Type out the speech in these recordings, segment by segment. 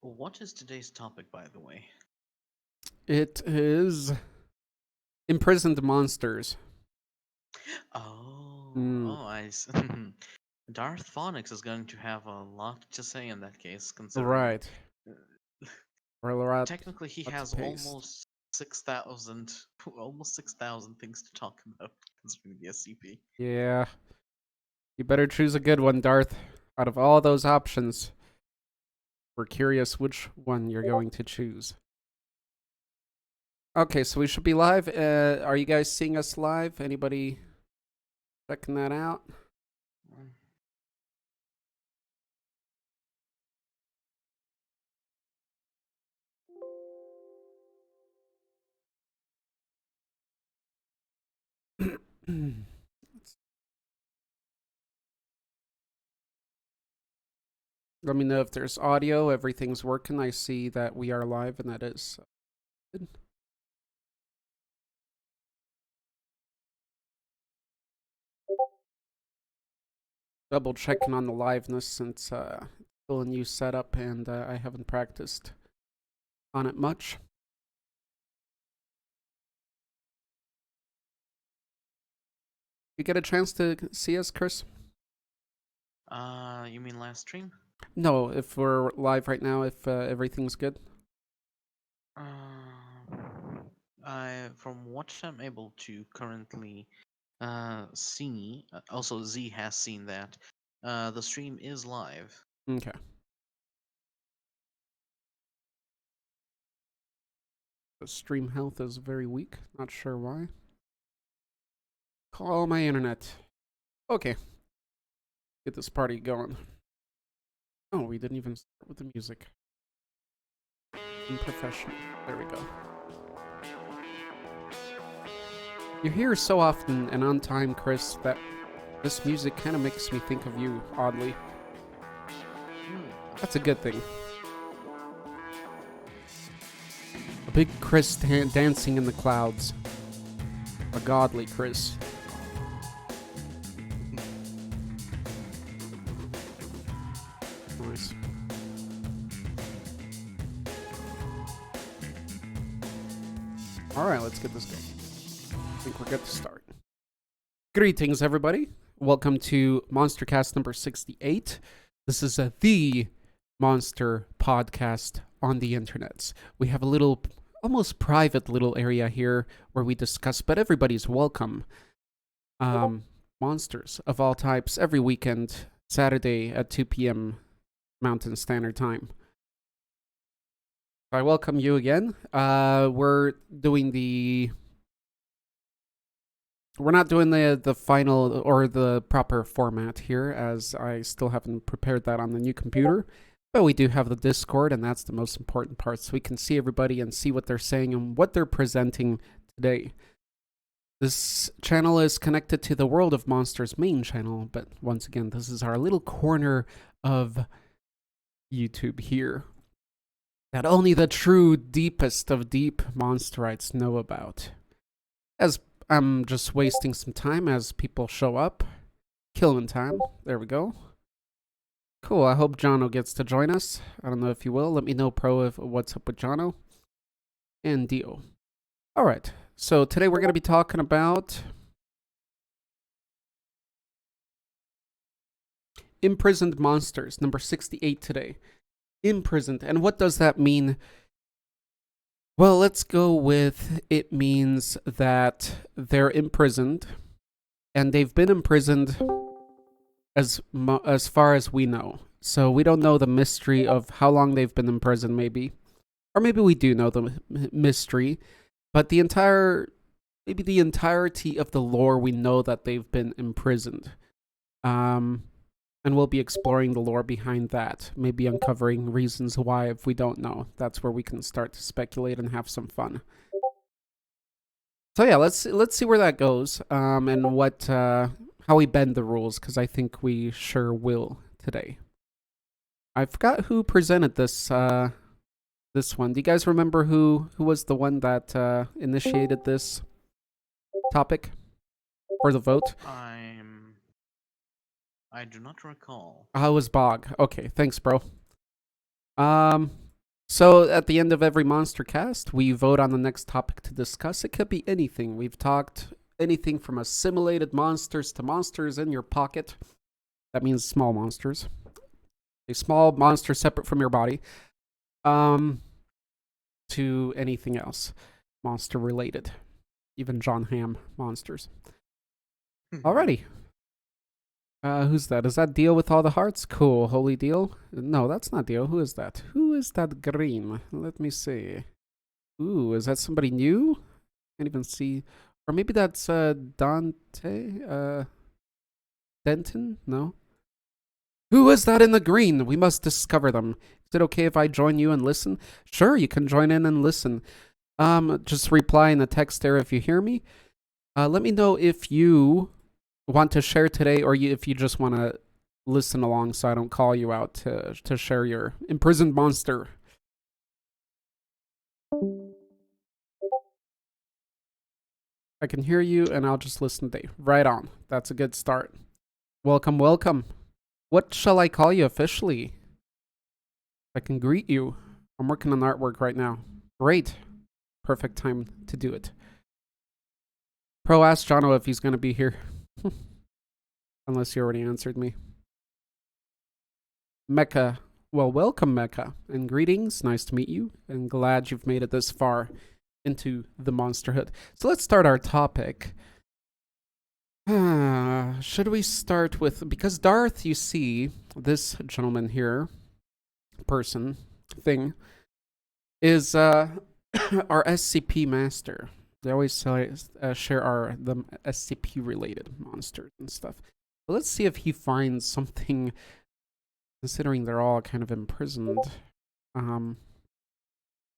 What is today's topic, by the way? It is imprisoned monsters. Oh, Mm, oh, I see. Darth Phonics is going to have a lot to say in that case, considering right. uh, Or a lot, technically he lot to has paste. almost 6,000, almost 6,000 things to talk about, considering the SCP. Yeah. You better choose a good one, Darth. Out of all those options, we're curious which one you're going to choose. Okay, so we should be live. Are you guys seeing us live? Anybody checking that out? Let me know if there's audio. Everything's working. I see that we are live, and that is good. Double checking on the liveness since still a new setup and I haven't practiced on it much. You get a chance to see us, Chris? You mean last stream? No, if we're live right now, if everything's good. Uh, from what I'm able to currently see, also Z has seen that the stream is live. Okay. The stream health is very weak. Not sure why. Call my internet. Okay. Get this party going. Oh, we didn't even start with the music. Unprofessional. There we go. You're here so often and on time, Chris, that this music kind of makes me think of you, oddly. That's a good thing. A big Chris dancing in the clouds. A godly Chris. Nice. Alright, let's get this going. I think we're good to start. Greetings, everybody. Welcome to Monstercast number 68. This is the monster podcast on the internets. We have a little, almost private little area here where we discuss, but everybody's welcome. Monsters of all types every weekend, Saturday at 2 p.m. Mountain Standard Time. I welcome you again. We're not doing the final or the proper format here, as I still haven't prepared that on the new computer. But we do have the Discord, and that's the most important part, so we can see everybody and see what they're saying and what they're presenting today. This channel is connected to the World of Monsters main channel, but once again, this is our little corner of YouTube here that only the true deepest of deep monsterites know about. As I'm just wasting some time as people show up. Killing time. There we go. Cool. I hope Jono gets to join us. I don't know if you will. Let me know, Pro, if what's up with Jono. And Dio. All right. So today we're going to be talking about Imprisoned Monsters, number 68 today. Imprisoned. And what does that mean? Well, let's go with it means that they're imprisoned, and they've been imprisoned as far as we know. So we don't know the mystery of how long they've been in prison, maybe, or maybe we do know the mystery, but the entirety of the lore, we know that they've been imprisoned. And we'll be exploring the lore behind that, maybe uncovering reasons why if we don't know. That's where we can start to speculate and have some fun. So yeah, let's see where that goes, and what how we bend the rules, because I think we sure will today. I forgot who presented this one. Do you guys remember who was the one that initiated this topic for the vote? I do not recall. How was Bog? Okay, thanks, bro. So at the end of every monster cast, we vote on the next topic to discuss. It could be anything. We've talked anything from assimilated monsters to monsters in your pocket. That means small monsters. A small monster separate from your body. Um, to anything else, monster related. Even John Hamm monsters. Alrighty. Who's that? Is that Deal with all the hearts? Cool. Holy Deal? No, that's not Deal. Who is that? Who is that green? Let me see. Ooh, is that somebody new? Can't even see. Or maybe that's Dante? Denton? No. Who is that in the green? We must discover them. Is it okay if I join you and listen? Sure, you can join in and listen. Just reply in the text there if you hear me. Let me know if you want to share today or if you just want to listen along so I don't call you out to share your imprisoned monster. I can hear you and I'll just listen today. Right on. That's a good start. Welcome, welcome. What shall I call you officially? I can greet you. I'm working on artwork right now. Great. Perfect time to do it. Pro asked Jono if he's going to be here. Unless you already answered me. Mecca. Well, welcome, Mecca. And greetings. Nice to meet you. And glad you've made it this far into the monsterhood. So let's start our topic. Should we start with... Because Darth, you see, this gentleman here, person, thing, is our SCP master. They always share the SCP-related monsters and stuff. But let's see if he finds something, considering they're all kind of imprisoned.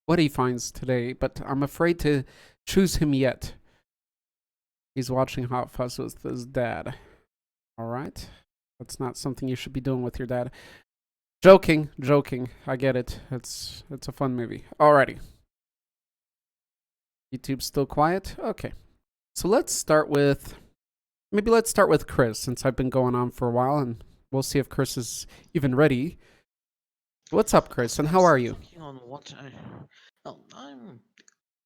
What he finds today, but I'm afraid to choose him yet. He's watching Hot Fuzz with his dad. Alright. That's not something you should be doing with your dad. Joking. I get it. It's a fun movie. Alrighty. YouTube's still quiet? Okay. So let's start with... Maybe let's start with Chris, since I've been going on for a while, and we'll see if Chris is even ready. What's up, Chris, and how are you? Thinking on what I'm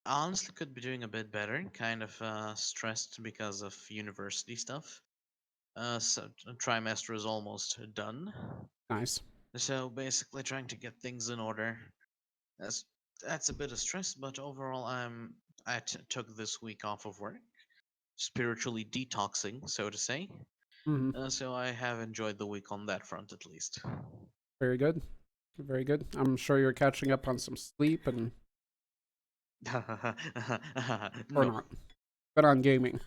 honestly could be doing a bit better. Kind of stressed because of university stuff. So trimester is almost done. Nice. So basically, trying to get things in order. That's that's a bit of stress, but overall, took this week off of work, spiritually detoxing, so to say. Mm-hmm. So I have enjoyed the week on that front, at least. Very good. Very good. I'm sure you're catching up on some sleep and... Or No. not. But on gaming.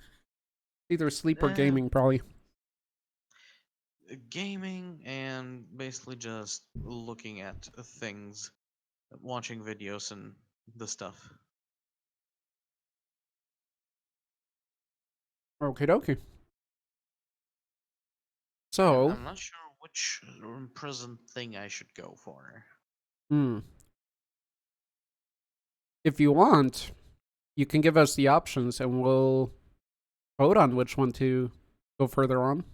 Either sleep or Uh, gaming, probably. Gaming and basically just looking at things, watching videos and the stuff. Okie dokie. Yeah, So, I'm not sure which present thing I should go for. hmm. If you want, you can give us the options and we'll vote on which one to go further on.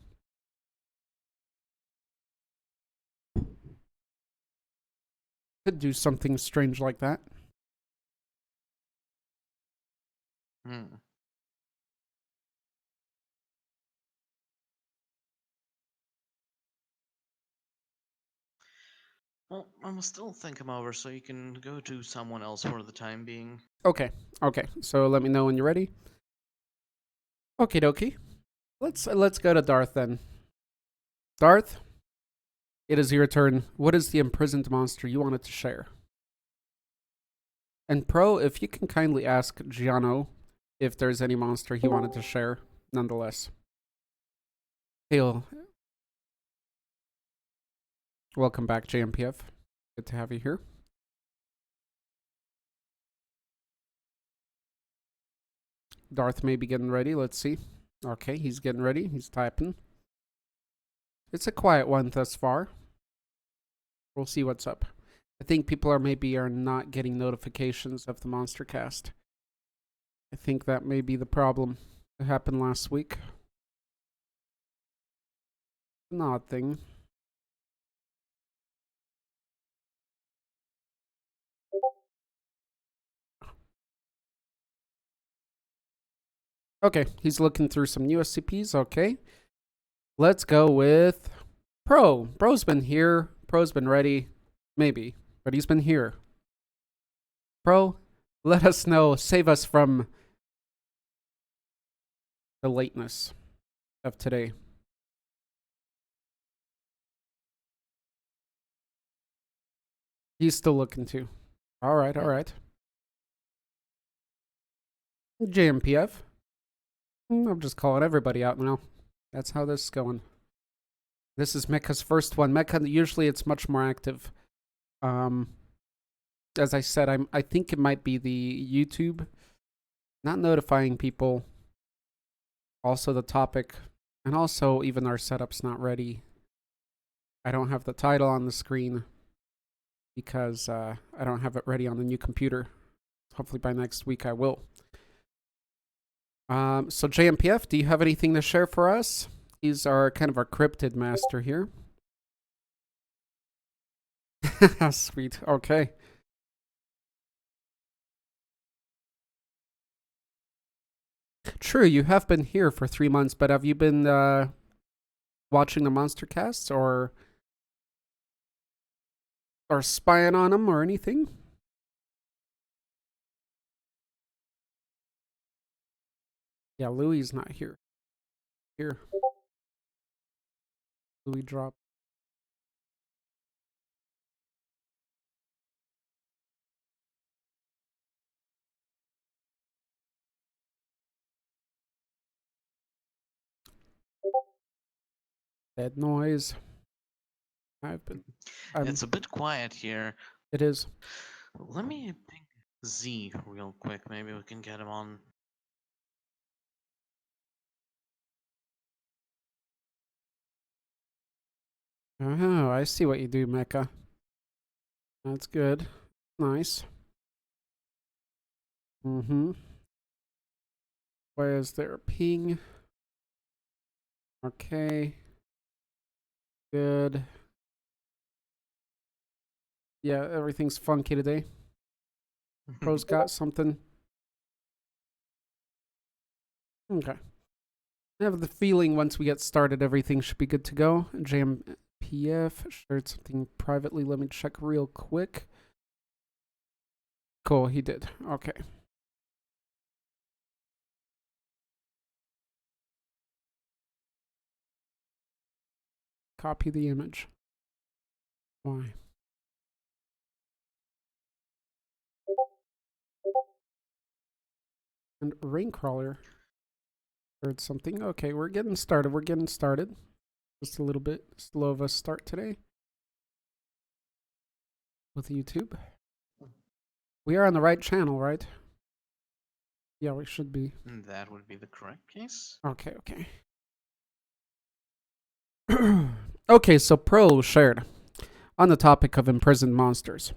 Could do something strange like that. Hmm. Well, I must still think them over, so you can go to someone else for the time being. Okay. Okay. So let me know when you're ready. Okie dokie. Let's go to Darth then. Darth, it is your turn. What is the imprisoned monster you wanted to share? And Pro, if you can kindly ask Giano if there's any monster he wanted to share, nonetheless. Hail. Welcome back, JMPF. Good to have you here. Darth may be getting ready. Let's see. Okay, he's getting ready. He's typing. It's a quiet one thus far. We'll see what's up. I think people are not getting notifications of the Monstercast. I think that may be the problem. It happened last week. An odd thing. Okay, he's looking through some new SCPs. Okay, let's go with Pro. Pro's been here. Pro's been ready. Maybe, but he's been here. Pro, let us know. Save us from the lateness of today. He's still looking too. All right, all right. JMPF. I'm just calling everybody out now. That's how this is going. This is Mecha's first one. Mecha, usually it's much more active. As I said, I think it might be the YouTube not notifying people. Also the topic, and also even our setup's not ready. I don't have the title on the screen because I don't have it ready on the new computer. Hopefully by next week I will. So JMPF, do you have anything to share for us? He's our kind of our cryptid master here. Sweet. Okay. True, you have been here for 3 months, but have you been watching the Monstercasts or spying on them or anything? Yeah, Louis not here. Here. Louis drop. Dead noise. I've been. It's a bit quiet here. It is. Let me ping Z real quick. Maybe we can get him on. Oh, I see what you do, Mecha. That's good. Nice. Mm-hmm. Why is there a ping? Okay. Good. Yeah, everything's funky today. Pro's got something. Okay. I have the feeling once we get started, everything should be good to go. JMPF shared something privately. Let me check real quick. Cool, he did. Okay. Copy the image. Why? And Raincrawler heard something. Okay, we're getting started. We're getting started. Just a little bit slow of a start today with YouTube. We are on the right channel, right? Yeah, we should be. That would be the correct case. Okay, okay. Okay, so Pro shared on the topic of imprisoned monsters.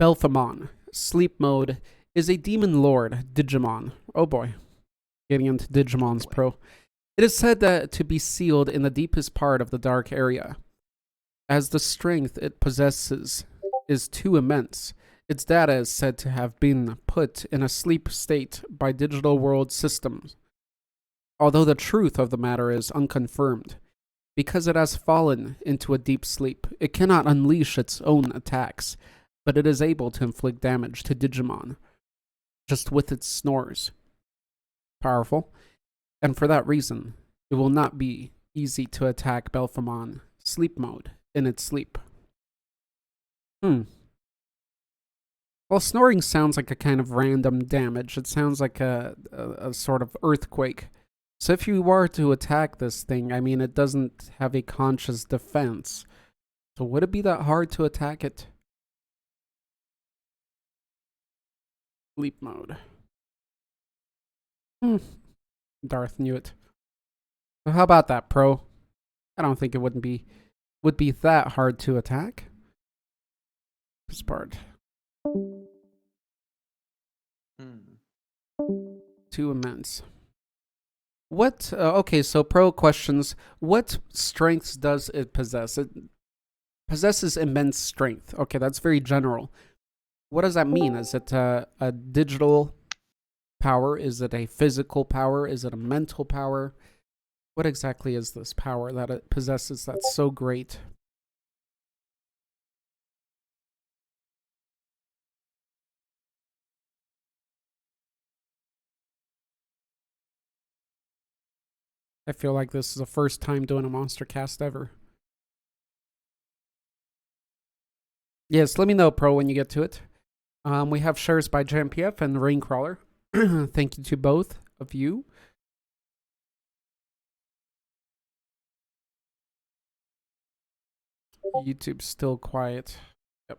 Belphamon, sleep mode, is a demon lord Digimon. Oh boy. Getting into Digimon's Pro. It is said that to be sealed in the deepest part of the dark area. As the strength it possesses is too immense, its data is said to have been put in a sleep state by digital world systems. Although the truth of the matter is unconfirmed. Because it has fallen into a deep sleep, it cannot unleash its own attacks, but it is able to inflict damage to Digimon just with its snores. Powerful. And for that reason, it will not be easy to attack Belphamon sleep mode in its sleep. Well, snoring sounds like a kind of random damage. It sounds like a sort of earthquake. So if you were to attack this thing, I mean, it doesn't have a conscious defense. So would it be that hard to attack it? Sleep mode. Darth knew it. So how about that, Pro? I don't think it would be that hard to attack. This part. Too immense. What? Okay, so Pro questions. What strengths does it possess? It possesses immense strength. Okay, that's very general. What does that mean? Is it a digital power? Is it a physical power? Is it a mental power? What exactly is this power that it possesses that's so great? I feel like this is the first time doing a monster cast ever. Yes, let me know, Pro, when you get to it. We have shares by JMPF and Raincrawler. Thank you to both of you. YouTube's still quiet. Yep.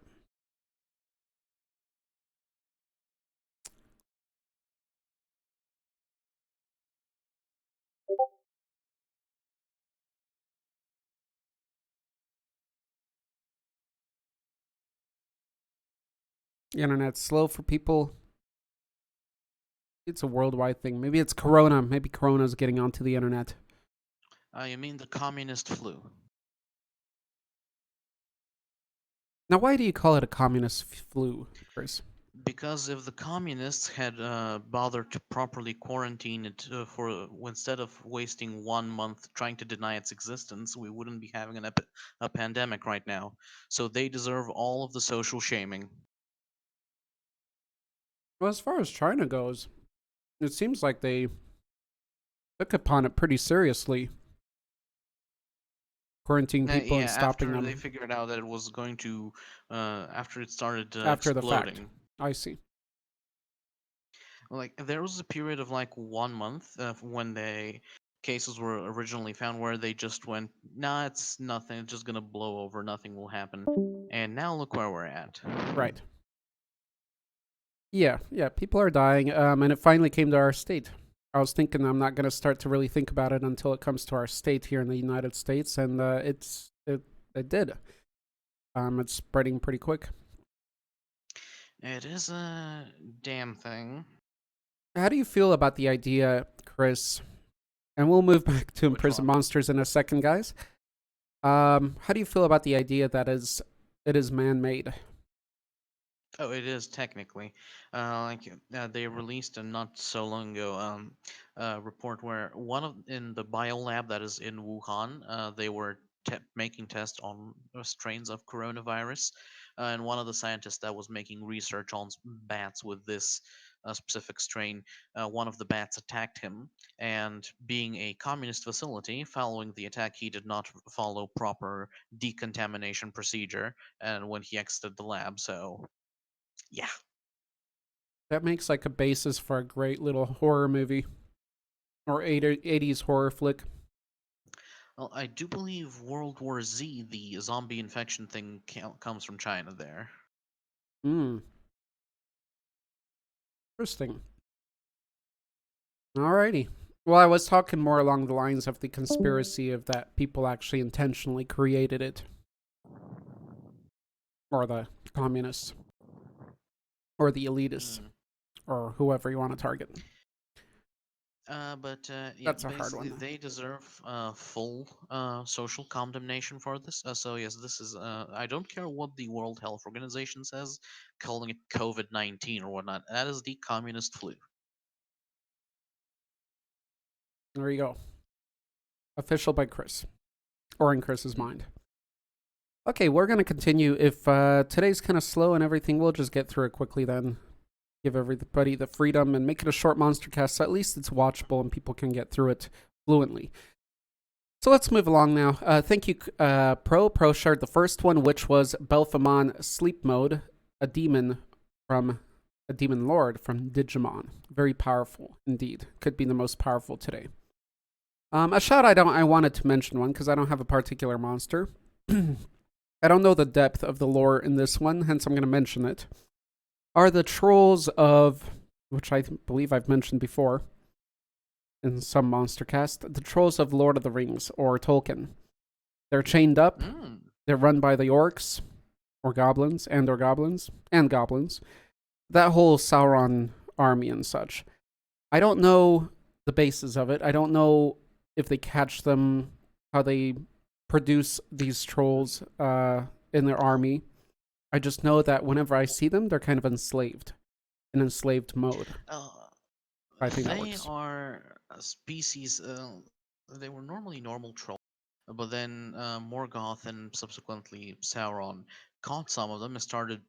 The internet's slow for people. It's a worldwide thing. Maybe it's Corona. Maybe Corona's getting onto the internet. You mean the communist flu? Now, why do you call it a communist flu, Chris? Because if the communists had bothered to properly quarantine it instead of wasting 1 month trying to deny its existence, we wouldn't be having a pandemic right now. So they deserve all of the social shaming. Well, as far as China goes, it seems like they took upon it pretty seriously. Quarantining people Yeah, and stopping after they them figured out that it was going to, after it started after the fact. exploding. I see. Like there was a period of like 1 month when the cases were originally found where they just went, nah, it's nothing, it's just gonna blow over, nothing will happen. And now look where we're at. Right. Yeah, people are dying, and it finally came to our state. I was thinking I'm not going to start to really think about it until it comes to our state here in the United States, and it did. It's spreading pretty quick. It is a damn thing. How do you feel about the idea, Chris? And we'll move back to Which Imprisoned one? Monsters in a second, guys. How do you feel about the idea that it is man-made? Oh, it is technically. They released a not so long ago report where in the biolab that is in Wuhan, they were making tests on strains of coronavirus, and one of the scientists that was making research on bats with this specific strain, one of the bats attacked him, and being a communist facility, following the attack, he did not follow proper decontamination procedure, and when he exited the lab, so yeah. That makes like a basis for a great little horror movie or 80s horror flick. Well, I do believe World War Z, the zombie infection thing, comes from China there. Hmm, interesting. Alrighty. Well, I was talking more along the lines of the conspiracy of that people actually intentionally created it, or the communists, or the elitists, Mm. or whoever you want to target. But yeah, That's a hard basically one, though. they deserve full social condemnation for this. So yes, this is. I don't care what the World Health Organization says, calling it COVID-19 or whatnot. That is the communist flu. There you go. Official by Chris, or in Chris's Mhm. mind. Okay, we're gonna continue. If today's kind of slow and everything, we'll just get through it quickly then. Give everybody the freedom and make it a short monster cast so at least it's watchable and people can get through it fluently. So let's move along now. Thank you, Pro. Pro shared the first one, which was Belphamon Sleep Mode, a demon from a demon lord from Digimon. Very powerful indeed. Could be the most powerful today. A shout I wanted to mention one because I don't have a particular monster. I don't know the depth of the lore in this one, hence I'm going to mention it. Are the trolls of, which I believe I've mentioned before in some monster cast, the trolls of Lord of the Rings or Tolkien. They're chained up. Mm. They're run by the orcs or goblins or goblins and goblins. That whole Sauron army and such. I don't know the basis of it. I don't know if they catch them, how they produce these trolls in their army. I just know that whenever I see them, they're kind of enslaved, in enslaved mode. Uh, I think that They works. are a species. They were normally normal trolls, but then Morgoth and subsequently Sauron caught some of them and started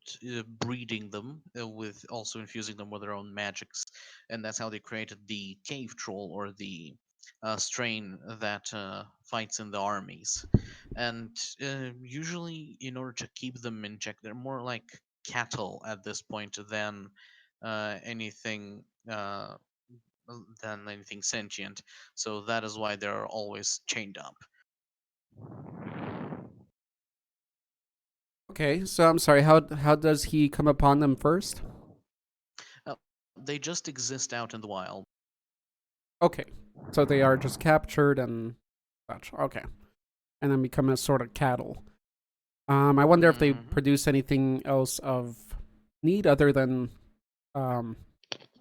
breeding them with also infusing them with their own magics, and that's how they created the cave troll or the strain that fights in the armies. And usually, in order to keep them in check, they're more like cattle at this point anything. Than anything sentient. So that is why they're always chained up. Okay, so I'm sorry. How does he come upon them first? Uh, they just exist out in the wild. Okay, so they are just captured and such. Okay, and then become a sort of cattle. I wonder if they Hmm. produce anything else of need other than um,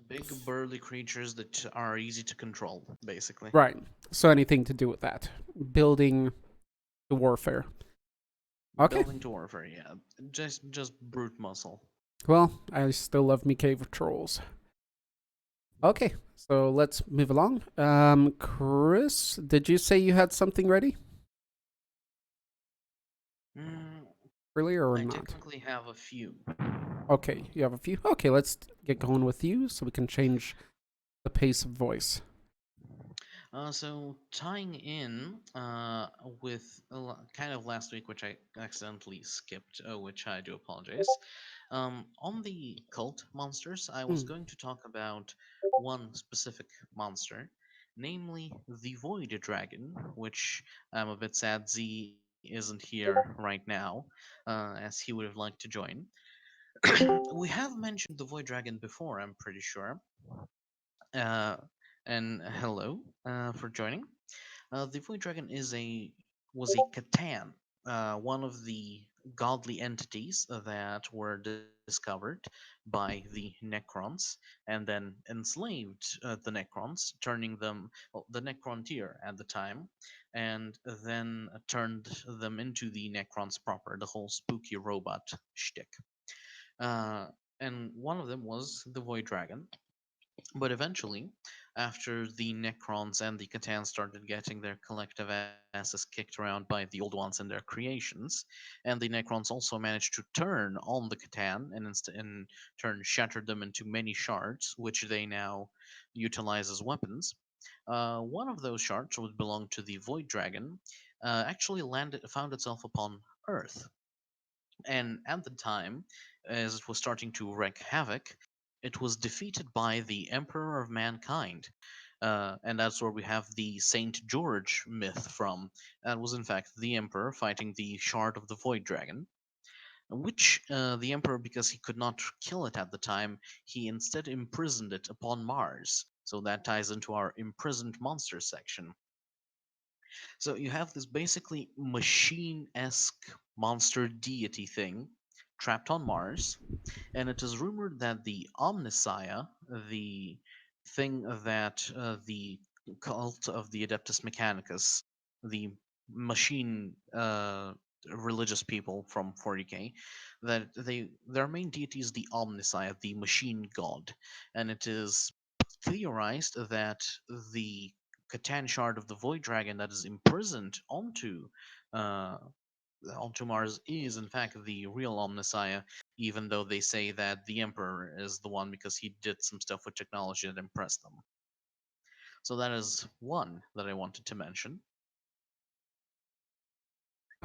Big burly creatures that are easy to control, basically. right. So anything to do with that, building the warfare. Okay. Building to warfare, yeah. Just brute muscle. Well, I still love me cave trolls. Okay, so let's move along. Chris, did you say you had something ready Mm, earlier or I not? technically have a few. Okay, you have a few. Okay, let's get going with you so we can change the pace of voice. So tying in with kind of last week, which I accidentally skipped, which I do apologize. On the cult monsters, I was Hmm. going to talk about one specific monster, namely the Void Dragon, which I'm a bit sad Z isn't here right now, as he would have liked to join. We have mentioned the Void Dragon before, I'm pretty sure. Uh, and hello for joining. The Void Dragon was a Catan, one of the godly entities that were discovered by the Necrons, and then enslaved the Necrons, turning them well, the Necrontyr at the time, and then turned them into the Necrons proper, the whole spooky robot shtick. Uh, and one of them was the Void Dragon, but eventually, after the Necrons and the Catan started getting their collective asses kicked around by the old ones and their creations, and the Necrons also managed to turn on the Catan and in turn shattered them into many shards, which they now utilize as weapons. One of those shards would belong to the Void Dragon, actually found itself upon Earth, and at the time, as it was starting to wreak havoc, it was defeated by the Emperor of Mankind. And that's where we have the Saint George myth from. That was, in fact, the Emperor fighting the Shard of the Void Dragon, which the Emperor, because he could not kill it at the time, he instead imprisoned it upon Mars. So that ties into our imprisoned monster section. So you have this basically machine esque monster deity thing trapped on Mars, and it is rumored that the Omnissiah, the thing that the cult of the Adeptus Mechanicus, the machine religious people from 40k, that their main deity is the Omnissiah, the machine god, and it is theorized that the Catan shard of the Void Dragon that is imprisoned uh, onto Mars is in fact the real Omnissiah, even though they say that the Emperor is the one because he did some stuff with technology that impressed them. So that is one that I wanted to mention.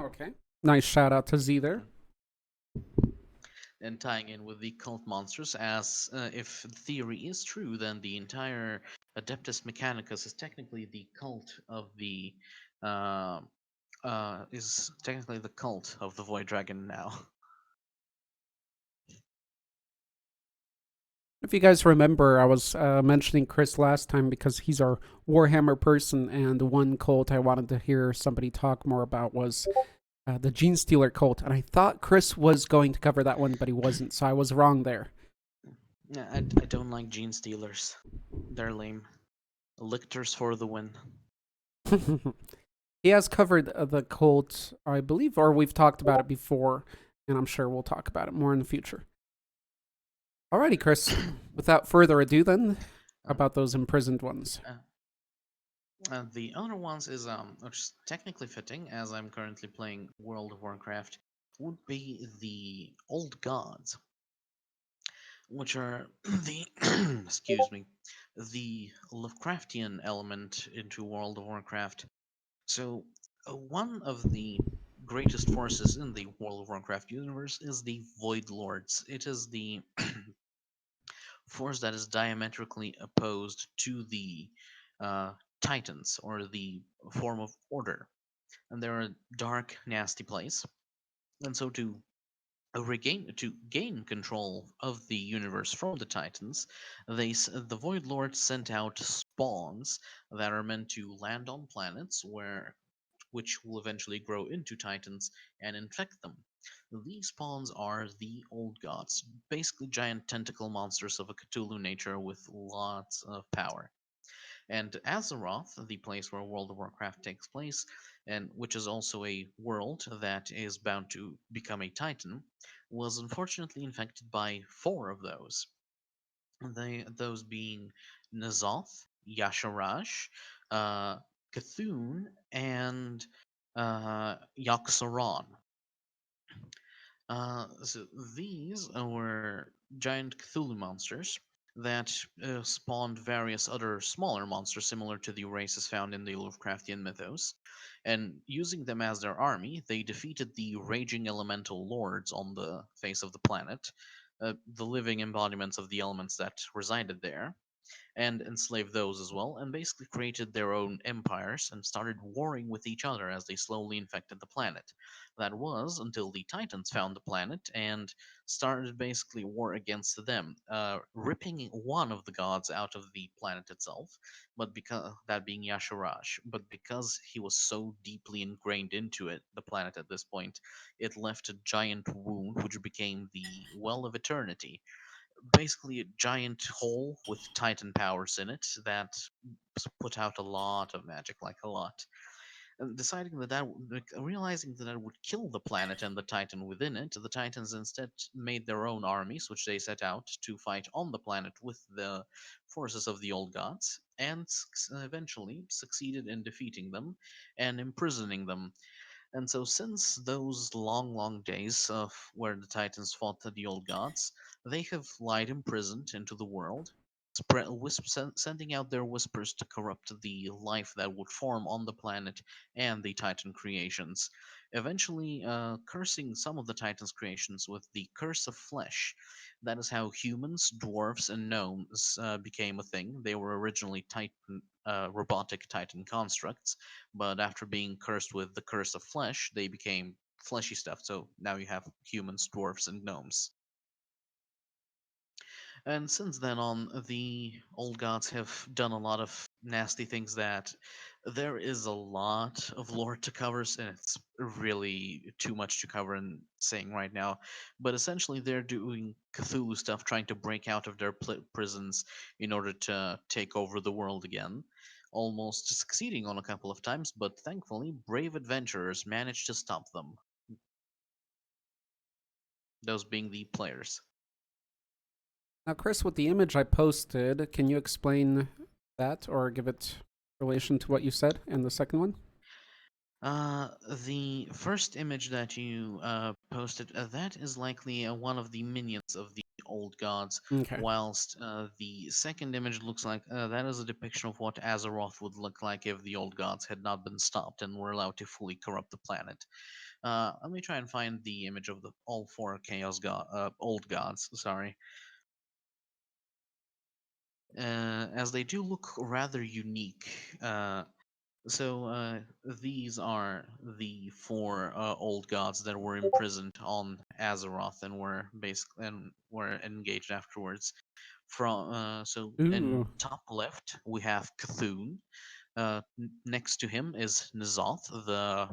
Okay. Nice shout out to Z there. And tying in with the cult monsters, as if the theory is true, then the entire Adeptus Mechanicus is technically the cult of the uh, Void Dragon now. If you guys remember, I was mentioning Chris last time because he's our Warhammer person, and the one cult I wanted to hear somebody talk more about was the Gene Stealer cult. And I thought Chris was going to cover that one, but he wasn't, so I was wrong there. Yeah, I don't like gene stealers. They're lame. Lictors for the win. He has covered the cult, I believe, or we've talked about it before, and I'm sure we'll talk about it more in the future. Alrighty, Chris. Without further ado, then, Um, about those imprisoned ones. uh, the other ones is which is technically fitting as I'm currently playing World of Warcraft, would be the old gods, which are the excuse me, the Lovecraftian element into World of Warcraft. So one of the greatest forces in the World of Warcraft universe is the Void Lords. It is the force that is diametrically opposed to the uh, Titans or the form of order, and they're a dark, nasty place. And so to gain control of the universe from the Titans, the Void Lords sent out spawns that are meant to land on planets where which will eventually grow into Titans and infect them. These spawns are the old gods, basically giant tentacle monsters of a Cthulhu nature with lots of power. And Azeroth, the place where World of Warcraft takes place, and which is also a world that is bound to become a Titan, was unfortunately infected by four of those. Those being Nazoth, Yasharash, uh, Cthulhu, and Yaxaron. So these were giant Cthulhu monsters that spawned various other smaller monsters similar to the races found in the Lovecraftian mythos. And using them as their army, they defeated the raging elemental lords on the face of the planet, the living embodiments of the elements that resided there and enslaved those as well, and basically created their own empires and started warring with each other as they slowly infected the planet. That was until the Titans found the planet and started basically war against them, ripping one of the gods out of the planet itself, but because that being Yasharash, but because he was so deeply ingrained into it, the planet at this point, it left a giant wound which became the Well of Eternity, basically a giant hole with Titan powers in it that put out a lot of magic, like a lot. And deciding realizing that would kill the planet and the Titan within it, the Titans instead made their own armies, which they set out to fight on the planet with the forces of the old gods, and eventually succeeded in defeating them and imprisoning them. And so, since those long, long days of where the Titans fought the old gods, they have lied imprisoned into the world, sending out their whispers to corrupt the life that would form on the planet and the Titan creations. Eventually, cursing some of the Titans' creations with the curse of flesh. That is how humans, dwarves, and gnomes became a thing. They were originally Titan, robotic Titan constructs, but after being cursed with the curse of flesh, they became fleshy stuff. So now you have humans, dwarfs, and gnomes. And since then on, the old gods have done a lot of nasty things that there is a lot of lore to cover, and it's really too much to cover in saying right now. But essentially, they're doing Cthulhu stuff, trying to break out of their prisons in order to take over the world again. Almost succeeding on a couple of times, but thankfully, brave adventurers managed to stop them. Those being the players. Now, Chris, with the image I posted, can you explain that or give it relation to what you said in the second one? Uh, the first image that you posted, that is likely one of the minions of the old gods, Okay. whilst the second image looks like that is a depiction of what Azeroth would look like if the old gods had not been stopped and were allowed to fully corrupt the planet. Let me try and find the image of the all four old gods. Sorry, as they do look rather unique. So these are the four old gods that were imprisoned on Azeroth and were engaged afterwards. In Ooh. top left we have Cthulhu. Next to him is N'Zoth, the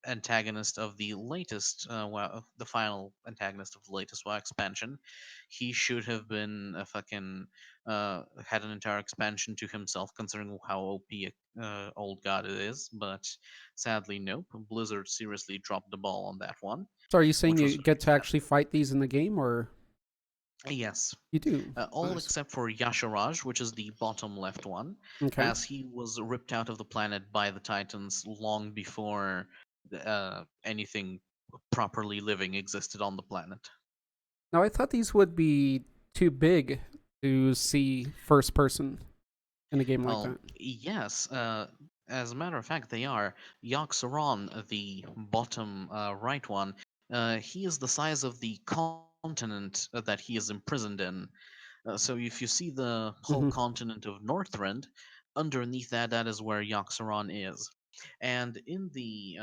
antagonist of the latest, the final antagonist of the latest WoW expansion. He should have been a fucking had an entire expansion to himself, considering how OP old god it is. But sadly, nope. Blizzard seriously dropped the ball on that one, So, are you saying which you was get to sad. actually fight these in the game, or? Yes, You do. all Nice. except for Yasharaj, which is the bottom left one, Okay. as he was ripped out of the planet by the Titans long before anything properly living existed on the planet. Now I thought these would be too big to see first person in a game like Well, that. yes, as a matter of fact, they are. Yaxaron, the bottom right one, he is the size of the continent that he is imprisoned in. So if you see the whole Hmm. continent of Northrend, underneath that, that is where Yaxaron is. And in the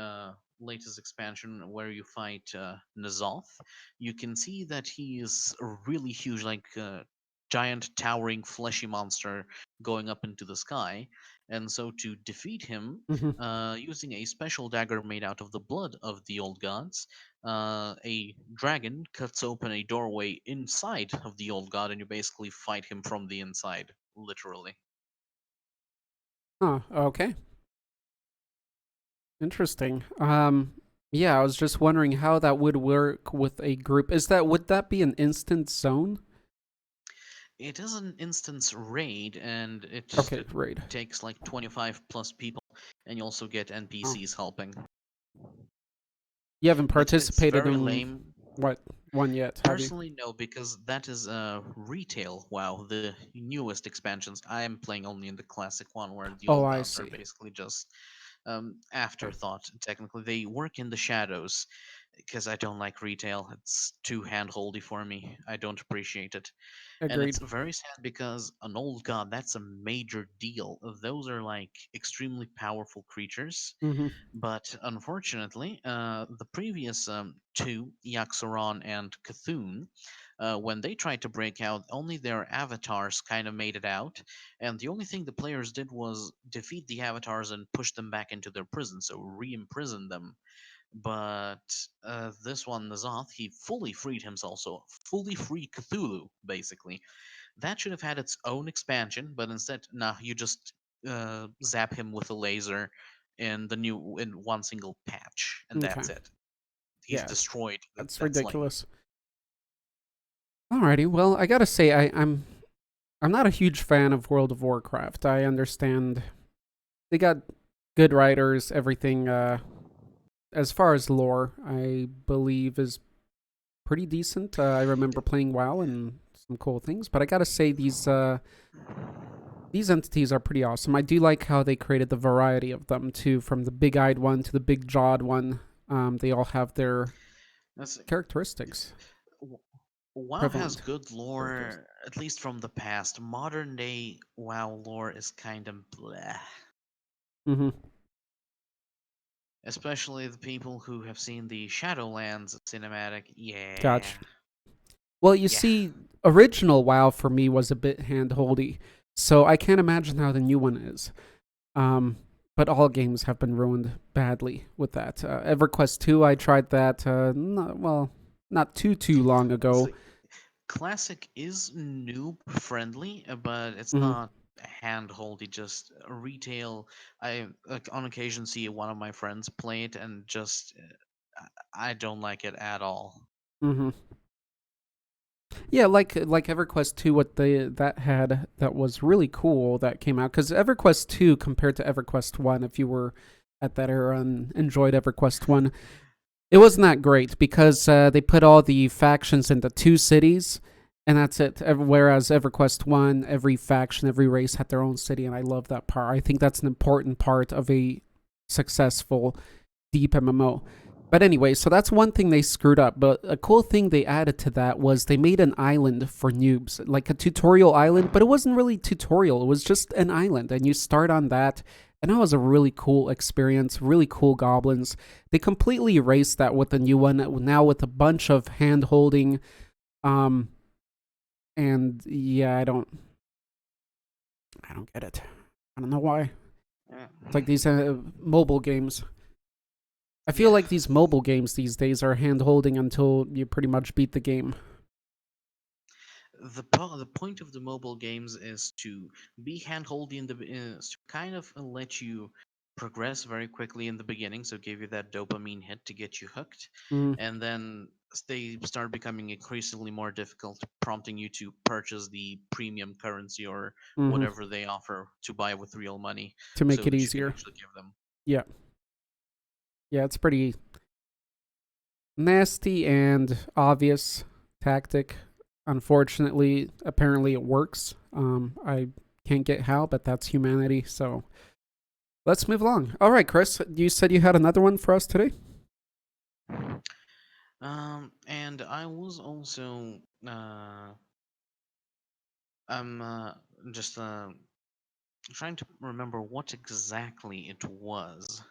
latest expansion where you fight N'Zoth, you can see that he is really huge, like a giant, towering, fleshy monster going up into the sky. And so to defeat him, Hmm. using a special dagger made out of the blood of the old gods, a dragon cuts open a doorway inside of the old god, and you basically fight him from the inside, literally. Oh, okay. Interesting. Yeah, I was just wondering how that would work with a group. Would that be an instant zone? It is an instance raid, and Okay, it raid. takes like 25 plus people, and you also get Oh, NPCs helping. you haven't It's participated very in lame. what one yet, have you? Personally, no, because that is retail. WoW, the newest expansions. I am playing only in the classic one, where the Oh, old I gods are see. basically just Okay, afterthought. Technically, they work in the shadows because I don't like retail. It's too handholdy for me. I don't appreciate it, and it's agreed. very sad because an old god, that's a major deal. Those are like extremely powerful creatures, Hmm. but unfortunately, the previous two, Yaxaron and Cthulhu, when they tried to break out, only their avatars kind of made it out, and the only thing the players did was defeat the avatars and push them back into their prison, so re-imprison them. But this one, Nazoth, he fully freed himself, so fully free Cthulhu, basically. That should have had its own expansion, but instead, nah, you just zap him with a laser in one single patch, and Okay. that's it. He's Yeah, destroyed. that's That's like ridiculous. Alrighty, well, I gotta say, I'm not a huge fan of World of Warcraft. I understand they got good writers, everything. As far as lore, I believe is pretty decent. I remember playing WoW and some cool things, but I gotta say these entities are pretty awesome. I do like how they created the variety of them too, from the big-eyed one to the big-jawed one. They all have their that's characteristics, w- WoW has prevalent good characteristics. lore, at least from the past. Modern day WoW lore is kind of bleh. Mm-hmm. Especially the people who have seen the Shadowlands cinematic. Yeah, Gotcha. Well, you yeah. see, original WoW for me was a bit handholdy, so I can't imagine how the new one is. Um, but all games have been ruined badly with that. EverQuest 2, I tried that, not too long ago. So Classic is noob friendly, but it's Hmm. not handholdy. Just retail. I like, on occasion see one of my friends play it, and just I don't like it at all. Hmm. Yeah, like EverQuest 2, what they that had that was really cool that came out, because EverQuest 2 compared to EverQuest 1, if you were at that era and enjoyed EverQuest 1, it wasn't that great because they put all the factions into two cities, and that's it. Whereas EverQuest 1, every faction, every race had their own city, and I love that part. I think that's an important part of a successful deep MMO. But anyway, so that's one thing they screwed up. But a cool thing they added to that was they made an island for noobs, like a tutorial island, but it wasn't really tutorial. It was just an island, and you start on that. And that was a really cool experience, really cool goblins. They completely erased that with the new one, now with a bunch of hand holding. Um, and yeah, I don't get it. I don't know why. Yeah. It's like these mobile games. I feel Yeah. like these mobile games these days are hand holding until you pretty much beat the game. The point of the mobile games is to be handholdy in the to kind of let you progress very quickly in the beginning, so give you that dopamine hit to get you hooked, Mm, and then they start becoming increasingly more difficult, prompting you to purchase the premium currency or Hmm. whatever they offer to buy with real money To make so it that you can easier. actually give them. Yeah. Yeah, it's pretty nasty and obvious tactic. Unfortunately, apparently it works. I can't get how, but that's humanity. So let's move along. All right, Chris, you said you had another one for us today? And I was also I'm just trying to remember what exactly it was.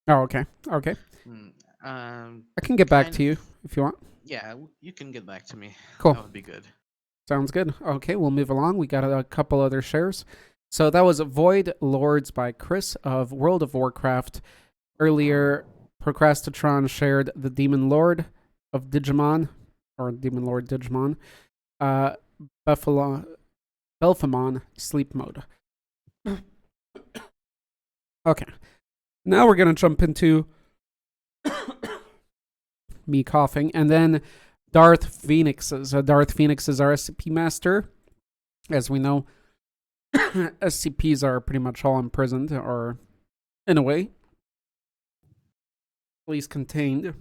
Oh, okay. Okay. Hmm, I can get back kind to of. you if you want. Yeah, you can get back to me. Cool. That would be good. Sounds good. Okay, we'll move along. We got a couple other shares. So that was Void Lords by Chris of World of Warcraft. Earlier, Procrastitron shared the Demon Lord of Digimon, or Demon Lord Digimon. Uh, Buffalo, Belphamon Sleep Mode. Okay, now we're going to jump into me coughing, and then Darth Phoenix's. Darth Phoenix is our SCP master. As we know, SCPs are pretty much all imprisoned, or in a way, at least contained.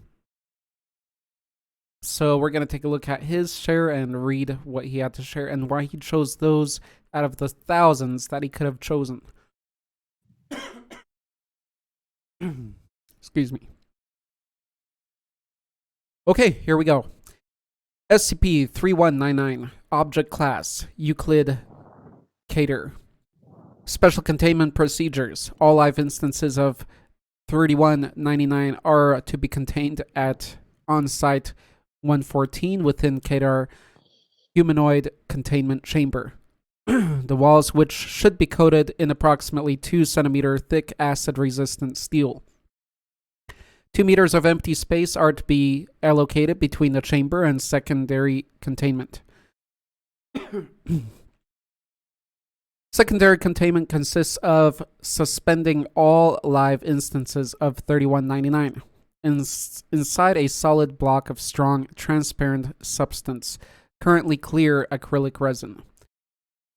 So we're going to take a look at his share and read what he had to share and why he chose those out of the thousands that he could have chosen. Excuse me. Okay, here we go. SCP 3199, Object Class, Euclid Cater. Special Containment Procedures. All live instances of 3199 are to be contained at on site 114 within Kadar Humanoid Containment Chamber. The walls, which should be coated in approximately 2 centimeter thick acid resistant steel. 2 meters of empty space are to be allocated between the chamber and secondary containment. Secondary containment consists of suspending all live instances of 3199 inside a solid block of strong, transparent substance, currently clear acrylic resin.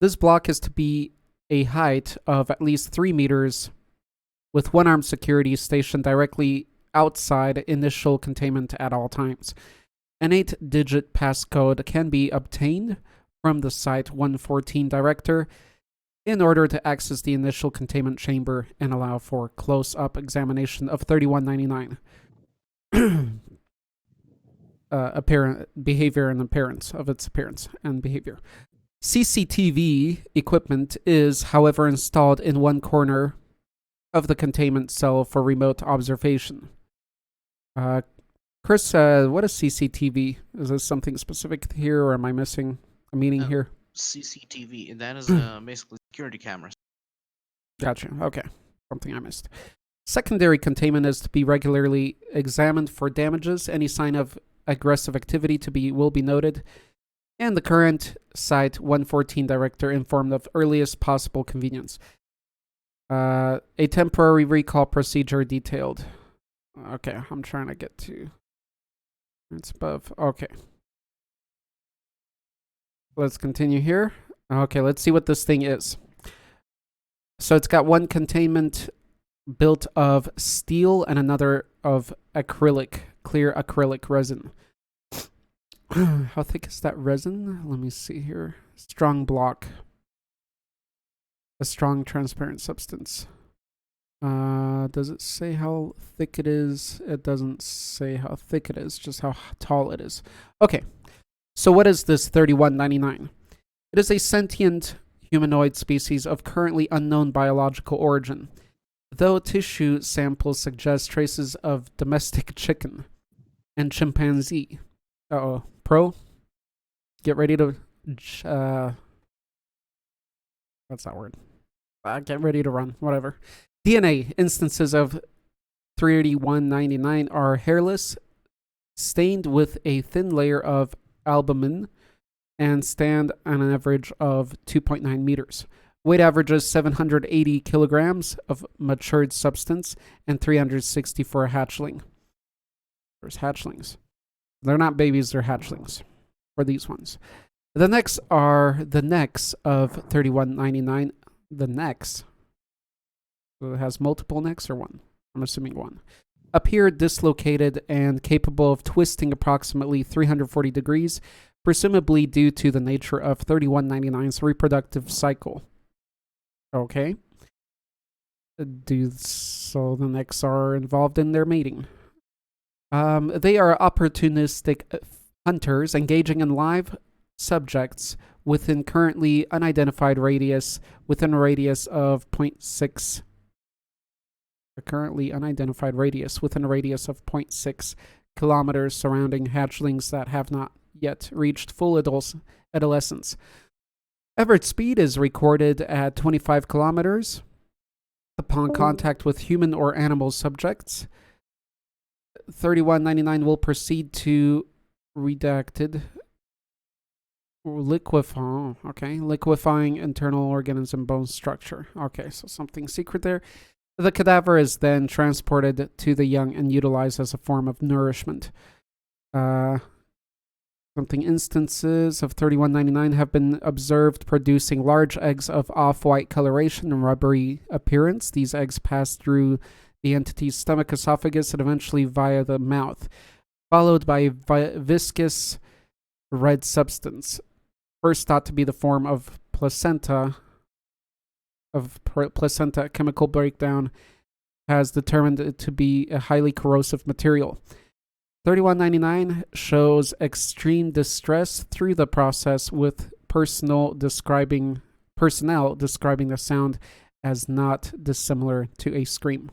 This block is to be a height of at least 3 meters, with one-armed security stationed directly outside initial containment at all times. An 8-digit passcode can be obtained from the Site 114 director in order to access the initial containment chamber and allow for close-up examination of 3199. Apparent behavior and appearance of its appearance and behavior. CCTV equipment is, however, installed in one corner of the containment cell for remote observation. Chris, what is CCTV? Is this something specific here, or am I missing a meaning Uh, here? CCTV. That is basically security cameras. Gotcha. Okay. Something I missed. Secondary containment is to be regularly examined for damages. Any sign of aggressive activity will be noted, and the current Site 114 director informed of earliest possible convenience. A temporary recall procedure detailed. Okay, I'm trying to get to. It's above. Okay. Let's continue here. Okay, let's see what this thing is. So it's got one containment built of steel and another of acrylic, clear acrylic resin. How thick is that resin? Let me see here. Strong block. A strong transparent substance. Does it say how thick it is? It doesn't say how thick it is, just how tall it is. Okay. So what is this 3199? It is a sentient humanoid species of currently unknown biological origin, though tissue samples suggest traces of domestic chicken and chimpanzee. Uh-oh. Pro, get ready to... what's that word? Get ready to run. Whatever. DNA instances of 3199 are hairless, stained with a thin layer of albumin, and stand on an average of 2.9 meters. Weight averages 780 kilograms of matured substance and 360 for a hatchling. There's hatchlings. They're not babies, they're hatchlings for these ones. The necks are the necks of 3199. The necks. So it has multiple necks or one? I'm assuming one. Appear dislocated and capable of twisting approximately 340 degrees, presumably due to the nature of 3199's reproductive cycle. Okay. So the necks are involved in their mating. They are opportunistic hunters engaging in live subjects within currently unidentified radius, within a radius of 0.6. A currently unidentified radius within a radius of 0.6 kilometers surrounding hatchlings that have not yet reached full adolescence. Average speed is recorded at 25 kilometers upon contact with human or animal subjects. 3199 will proceed to redacted liquefying internal organism bone structure. Okay, so something secret there. The cadaver is then transported to the young and utilized as a form of nourishment. Something instances of 3199 have been observed producing large eggs of off-white coloration and rubbery appearance. These eggs pass through the entity's stomach, esophagus, and eventually via the mouth, followed by viscous red substance. First thought to be the form of placenta. Chemical breakdown has determined it to be a highly corrosive material. 3199 shows extreme distress through the process, with personnel describing the sound as not dissimilar to a scream.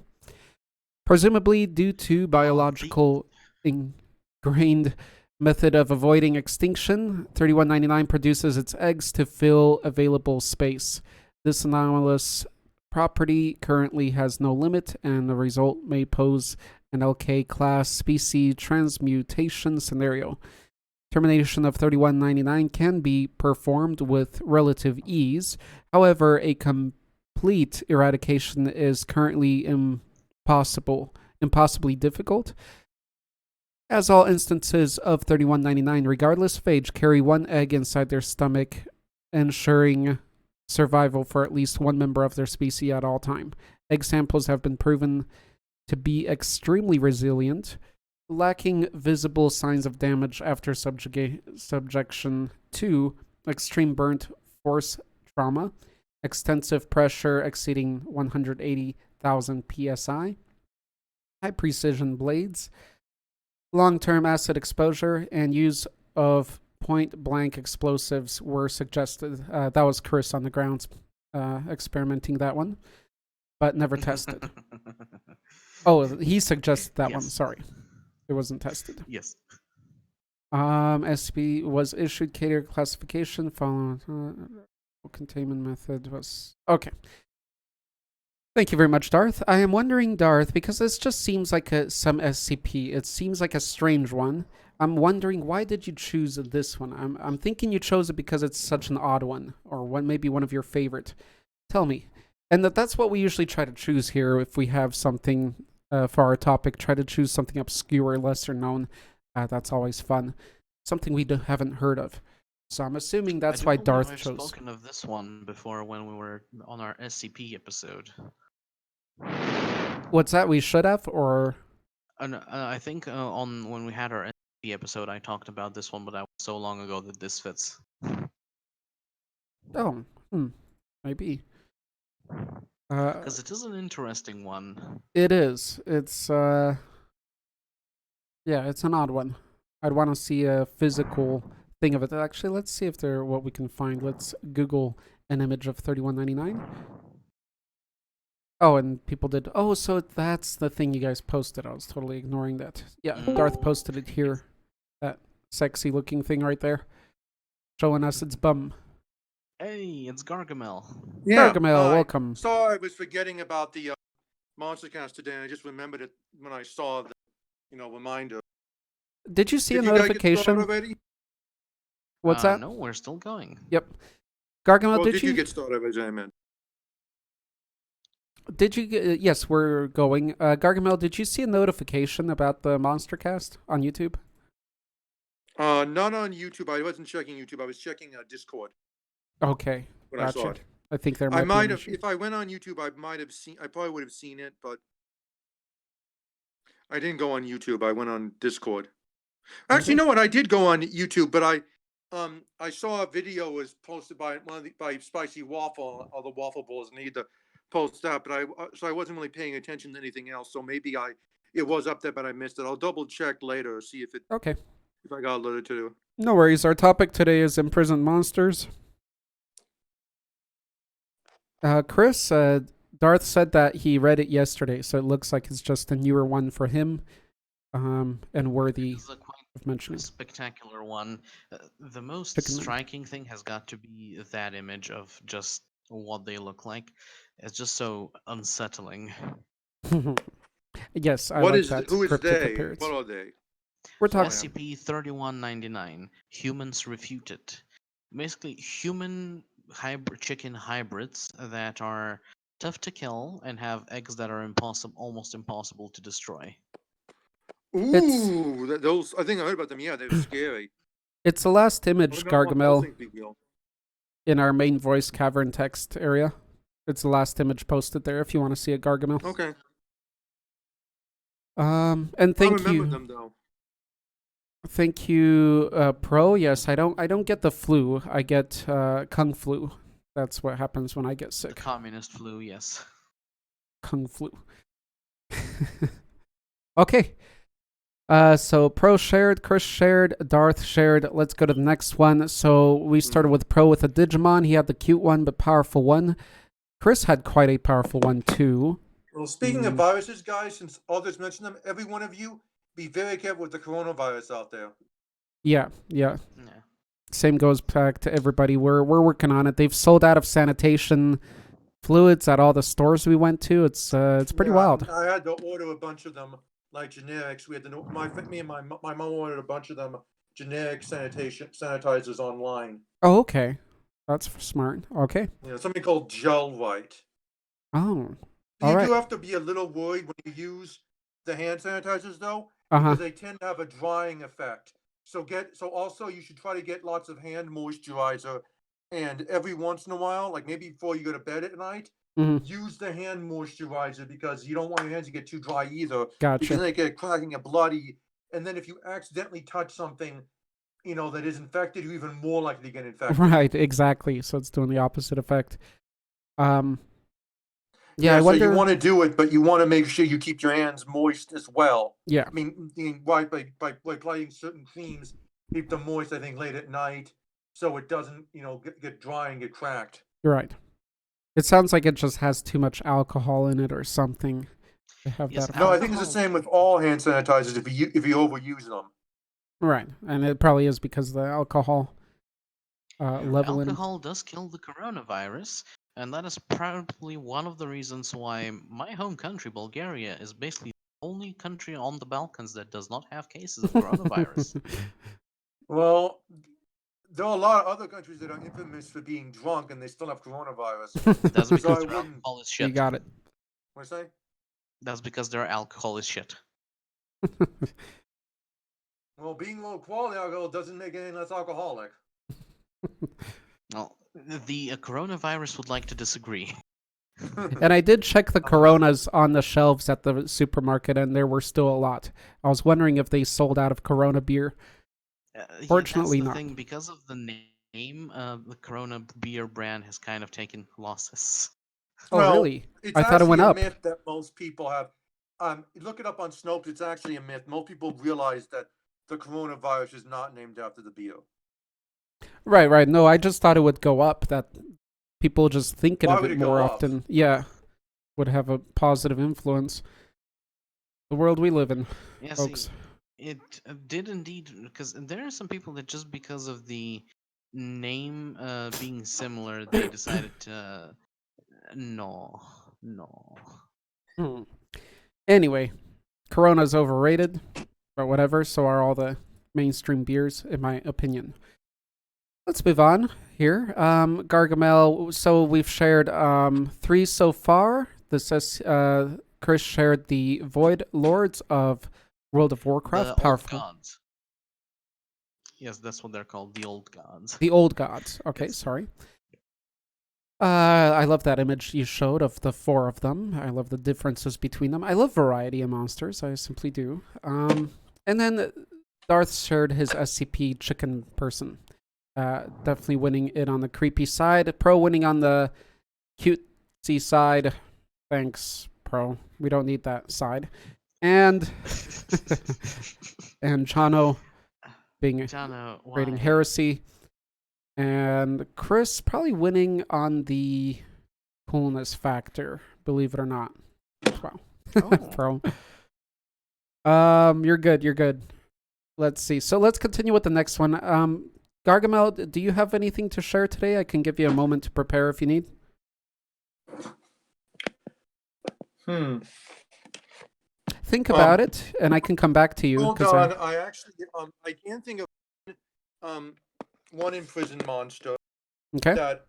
Presumably due to biological ingrained method of avoiding extinction, 3199 produces its eggs to fill available space. This anomalous property currently has no limit, and the result may pose an LK-class species transmutation scenario. Termination of 3199 can be performed with relative ease. However, a complete eradication is currently impossibly difficult, as all instances of 3199, regardless of age, carry one egg inside their stomach, ensuring survival for at least one member of their species at all time. Egg samples have been proven to be extremely resilient, lacking visible signs of damage after subjection to extreme burnt force trauma, extensive pressure exceeding 180,000 psi, high precision blades, long-term acid exposure, and use of point-blank explosives were suggested. That was Chris on the grounds experimenting that one, but never tested. Oh, he suggested that one. Sorry. It wasn't tested. Yes. SCP was issued cater classification following containment method was okay. Thank you very much, Darth. I am wondering, Darth, because this just seems like some SCP. It seems like a strange one. I'm wondering, why did you choose this one? I'm thinking you chose it because it's such an odd one, or maybe one of your favorite. Tell me. And that's what we usually try to choose here if we have something for our topic. Try to choose something obscure, lesser known. That's always fun. Something we haven't heard of. So I'm assuming that's why Darth chose. I've spoken of this one before when we were on our SCP episode. What's that? We should have, or I think on when we had our SCP episode, I talked about this one, but that was so long ago that this fits. Oh, maybe. Because it is an interesting one. It is. It's yeah, it's an odd one. I'd want to see a physical thing of it. Actually, let's see if they're what we can find. Let's Google an image of 3199. Oh, and people did. Oh, so that's the thing you guys posted. I was totally ignoring that. Yeah, Darth posted it here. That sexy looking thing right there, showing us its bum. Hey, it's Gargamel. Yeah, Gargamel, welcome. Sorry, I was forgetting about the Monstercast today. I just remembered it when I saw the, reminder. Did you see a notification? Already? What's that? No, we're still going. Yep. Gargamel, Well, did you get started already, I meant? Did you? Yes, we're going. Gargamel, did you see a notification about the Monstercast on YouTube? Not on YouTube. I wasn't checking YouTube. I was checking Discord Okay, when I saw gotcha. it. I think there I might be might an have, issue. if I went on YouTube, I might have seen. I probably would have seen it, but I didn't go on YouTube. I went on Discord. Actually, you Okay. know what? I did go on YouTube, but I saw a video was posted by by Spicy Waffle, all the waffle balls need to post that, but so I wasn't really paying attention to anything else. So maybe it was up there, but I missed it. I'll double check later, see Okay. if I got alerted to it. No worries. Our topic today is imprisoned monsters. Chris, Darth said that he read it yesterday, so it looks like it's just a newer one for him, and worthy This is a quite of mentioning. spectacular one. The most Pick a minute. striking thing has got to be that image of just what they look like. It's just so unsettling. Yes, I What like is that who is cryptic they? appearance. What are they? We're So I talking. am. SCP-3199. Humans refuted. Basically, human chicken hybrids that are tough to kill and have eggs that are almost impossible to destroy. It's Ooh, those. I think I heard about them. Yeah, they're scary. it's the last I image, don't want those Gargamel, things to be real. in our main voice cavern text area. It's the last image posted there if you want to see it, Gargamel. Okay. And I thank remember you. them though. Thank you, Pro. Yes, I don't get the flu. I get Kung flu. That's what happens when I get The sick. communist flu, yes. Kung flu. Okay. So Pro shared, Chris shared, Darth shared. Let's go to the next one. So we started with Pro with a Digimon. He had the cute one but powerful one. Chris had quite a powerful one too. Well, speaking of viruses, guys, since others mentioned them, every one of you be very careful with the coronavirus out there. Yeah. Yeah. Same goes back to everybody. We're working on it. They've sold out of sanitation fluids at all the stores we went to. It's pretty wild. I had to order a bunch of them, like generics. We had to me and my mom ordered a bunch of them generic sanitizers online. Oh, okay. That's smart. Okay. You know, something called Gel White. Oh. You All right. do have to be a little worried when you use the hand sanitizers, though, Uh-huh. because they tend to have a drying effect. So also you should try to get lots of hand moisturizer, and every once in a while, like maybe before you go to bed at night, use the hand moisturizer because you don't want your hands to get too dry either. Gotcha. Because then they get cracking and bloody, and then if you accidentally touch something, you know, that is infected, you're even more likely to get infected. Right, exactly. So it's doing the opposite effect. Yeah, I so wonder. you want to do it, but you want to make sure you keep your hands moist as well. Yeah. I mean, by applying certain creams, keep them moist, I think, late at night, so it doesn't, you know, get dry and get cracked. You're right. It sounds like it just has too much alcohol in it or something. To have Yes, that No, I effect. think it's the same with all hand sanitizers if you overuse them. Right, and it probably is because of the alcohol level in. Alcohol does kill the coronavirus, and that is probably one of the reasons why my home country, Bulgaria, is basically the only country on the Balkans that does not have cases of coronavirus. Well, there are a lot of other countries that are infamous for being drunk and they still have coronavirus. That's So because I their wouldn't. alcohol is shit. You got it. What I say? That's because their alcohol is shit. Well, being low quality alcohol doesn't make it any less alcoholic. Well, the coronavirus would like to disagree. And I did check the Coronas on the shelves at the supermarket, and there were still a lot. I was wondering if they sold out of Corona beer. Fortunately, that's the not. thing. Because of the name, the Corona beer brand has kind of taken losses. Oh, Well, really? It's I thought it went actually up. a myth that most people have. Look it up on Snopes. It's actually a myth. Most people realize that the coronavirus is not named after the beer. Right. No, I just thought it would go up. That people just thinking Why of would it it go more up? often. Yeah, would have a positive influence. The world we live in, Yeah, folks. see, it did indeed, because there are some people that just because of the name being similar, they decided to no. Anyway, Corona's overrated, but whatever. So are all the mainstream beers, in my opinion. Let's move on here. Gargamel. So we've shared 3 so far. This says Chris shared the Void Lords of World of The Warcraft. old Powerful. gods. Yes, that's what they're called, the old gods. The old gods. Okay, It's sorry. I love that image you showed of the four of them. I love the differences between them. I love variety in monsters. I simply do. And then Darth shared his SCP chicken person. Definitely winning it on the creepy side. Pro winning on the cutesy side. Thanks, Pro. We don't need that side. And and Chano being Jana, rating why? heresy. And Chris probably winning on the coolness factor, believe it or not. Wow. Oh, Pro. You're good, you're good. Let's see. So let's continue with the next one. Gargamel, do you have anything to share today? I can give you a moment to prepare if you need. Hmm. Think Um. about it, and I can come back to you Hold because I. on. I actually I can't think of um one imprisoned monster Okay. that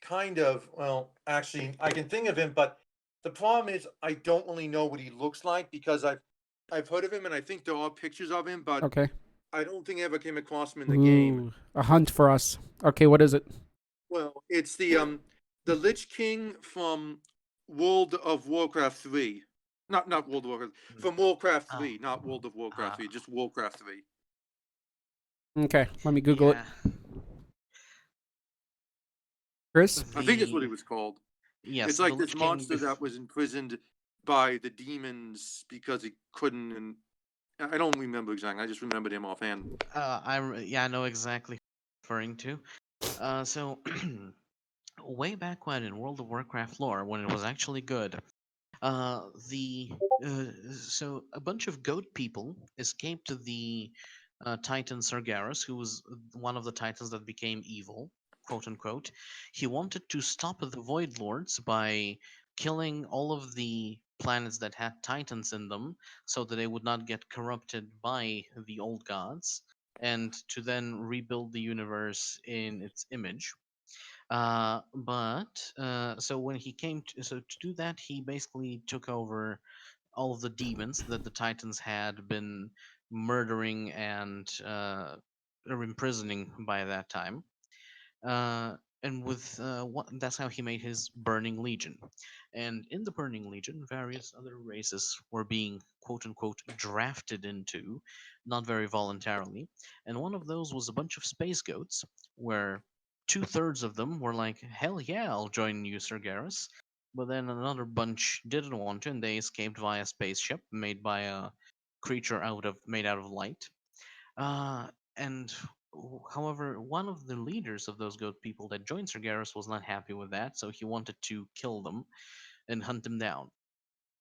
kind of, well, actually I can think of him, but the problem is I don't really know what he looks like because I've heard of him and I think there are pictures of him, but Okay. I don't think I ever came across him in the game. Ooh, a hunt for us. Okay, what is it? Well, it's the Lich King from World of Warcraft 3. Not World of Warcraft. mm, From Warcraft oh, 3, not World of Warcraft uh, 3, just Warcraft 3. Okay, let me Google it. yeah. Chris? I think that's what The it was called. yes, It's the like this Lich King. monster that was imprisoned by the demons because he couldn't, and I don't remember exactly. I just remembered him offhand. Yeah, I know exactly what you're referring to. So way back when in World of Warcraft lore, when it was actually good, the so a bunch of goat people escaped the Titan Sargeras, who was one of the Titans that became evil, quote unquote. He wanted to stop the Void Lords by killing all of the planets that had Titans in them, so that they would not get corrupted by the old gods, and to then rebuild the universe in its image. But so when he came to do that, he basically took over all of the demons that the Titans had been murdering and or imprisoning by that time. And with what, that's how he made his Burning Legion. And in the Burning Legion, various other races were being quote unquote drafted into, not very voluntarily. And one of those was a bunch of space goats, where two-thirds of them were like, "Hell yeah, I'll join you, Sir Garrus." But then another bunch didn't want to, and they escaped via spaceship made by a creature made out of light. And however, one of the leaders of those goat people that joined Sargeras was not happy with that, so he wanted to kill them and hunt them down.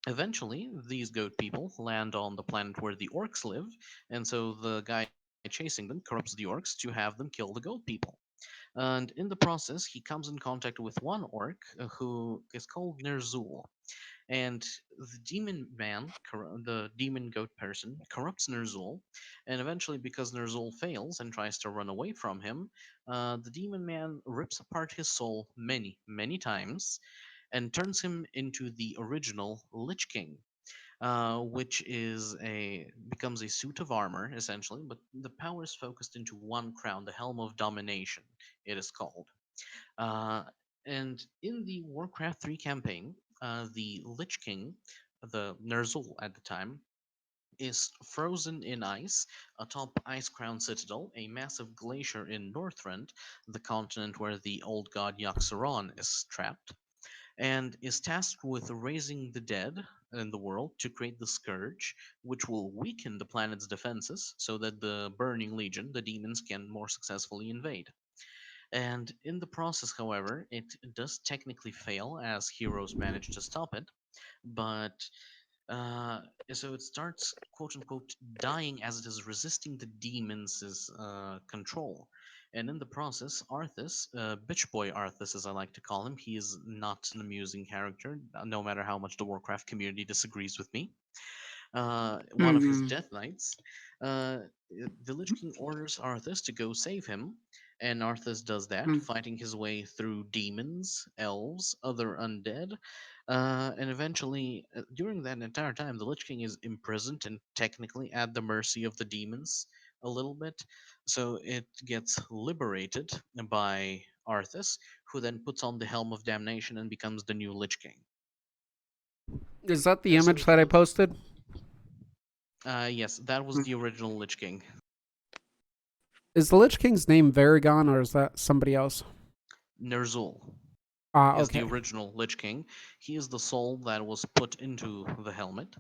Eventually, these goat people land on the planet where the orcs live, and so the guy chasing them corrupts the orcs to have them kill the goat people. And in the process, he comes in contact with one orc who is called Nerzul, and the demon man, the demon goat person, corrupts Nerzul, and eventually, because Nerzul fails and tries to run away from him, the demon man rips apart his soul many, many times and turns him into the original Lich King. Which is a becomes a suit of armor essentially, but the power is focused into one crown, the Helm of Domination. It is called. Uh, and in the Warcraft 3 campaign, the Lich King, the Nerzul at the time, is frozen in ice atop Ice Crown Citadel, a massive glacier in Northrend, the continent where the old god Yaxaron is trapped, and is tasked with raising the dead in the world to create the Scourge, which will weaken the planet's defenses so that the Burning Legion, the demons, can more successfully invade. And in the process, however, it does technically fail as heroes manage to stop it. But uh, so it starts, quote unquote, dying as it is resisting the demons' control. And in the process, Arthas, Bitch Boy Arthas, as I like to call him, he is not an amusing character, no matter how much the Warcraft community disagrees with me. One of his Hmm. Death Knights, uh, the Lich King orders Arthas to go save him, And Arthas does that, Hmm. fighting his way through demons, elves, other undead, and eventually, during that entire time, the Lich King is imprisoned and technically at the mercy of the demons a little bit. So it gets liberated by Arthas, who then puts on the Helm of Damnation and becomes the new Lich King. Is that the And so image it that I goes. posted? Yes, that was the original Lich King. Is the Lich King's name Varagon, or is that somebody else? Ner'zhul Ah, is the okay. original Lich King. He is the soul that was put into the helmet.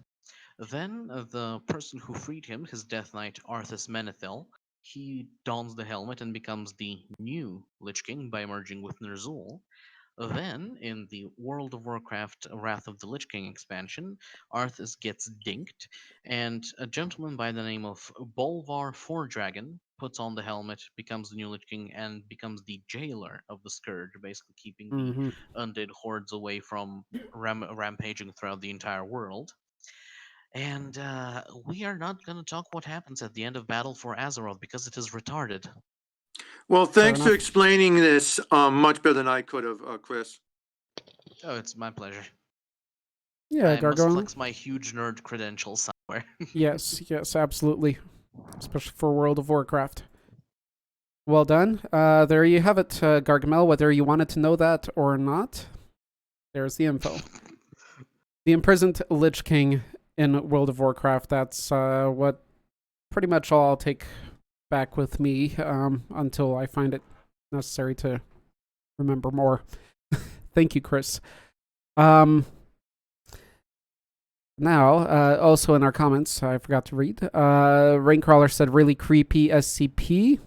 Then the person who freed him, his Death Knight Arthas Menethil, he dons the helmet and becomes the new Lich King by merging with Ner'zhul. Then, in the World of Warcraft Wrath of the Lich King expansion, Arthas gets dinked, and a gentleman by the name of Bolvar Fordragon puts on the helmet, becomes the new Lich King, and becomes the jailer of the Scourge, basically keeping the Mm-hmm. undead hordes away from rampaging throughout the entire world. And we are not going to talk what happens at the end of Battle for Azeroth because it is retarded. Well, Fair thanks for enough. explaining this much better than I could have, Chris. Oh, it's my pleasure. Yeah, I must Gargoyle. flex my huge nerd credentials somewhere. Yes, absolutely. Especially for World of Warcraft. Well done. There you have it, Gargamel, whether you wanted to know that or not. There's the info. The imprisoned Lich King in World of Warcraft. That's what pretty much all I'll take back with me until I find it necessary to remember more. Thank you, Chris. Now, also in our comments, I forgot to read. Raincrawler said, really creepy SCP.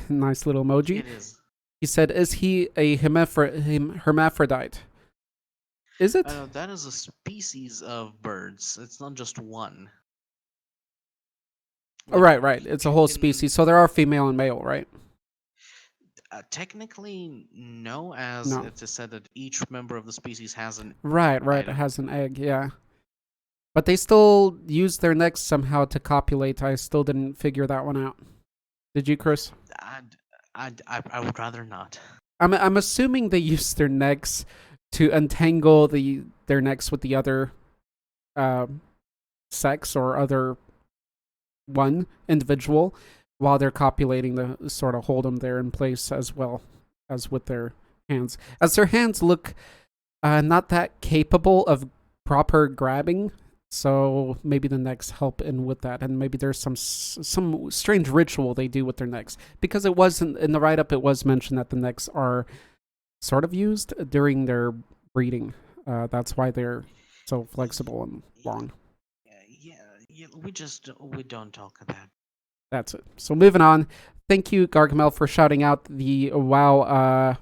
Nice little emoji. It is. He said, is he a hermaphrodite? Is it? That is a species of birds. It's not just one. Oh, Like, right. It's a you whole can species. So there are female and male, right? technically no, as No. it is said that each member of the species has an Right. It item. has an egg, yeah. But they still use their necks somehow to copulate. I still didn't figure that one out. Did you, Chris? I would rather not. I'm assuming they use their necks to untangle their necks with the other sex or other one individual while they're copulating to sort of hold them there in place as well as with their hands. As their hands look not that capable of proper grabbing, so maybe the necks help in with that, and maybe there's some strange ritual they do with their necks, because it wasn't in the write-up. It was mentioned that the necks are sort of used during their breeding. That's why they're so flexible and long. Yeah. We don't talk about. That's it. So moving on. Thank you, Gargamel, for shouting out the WoW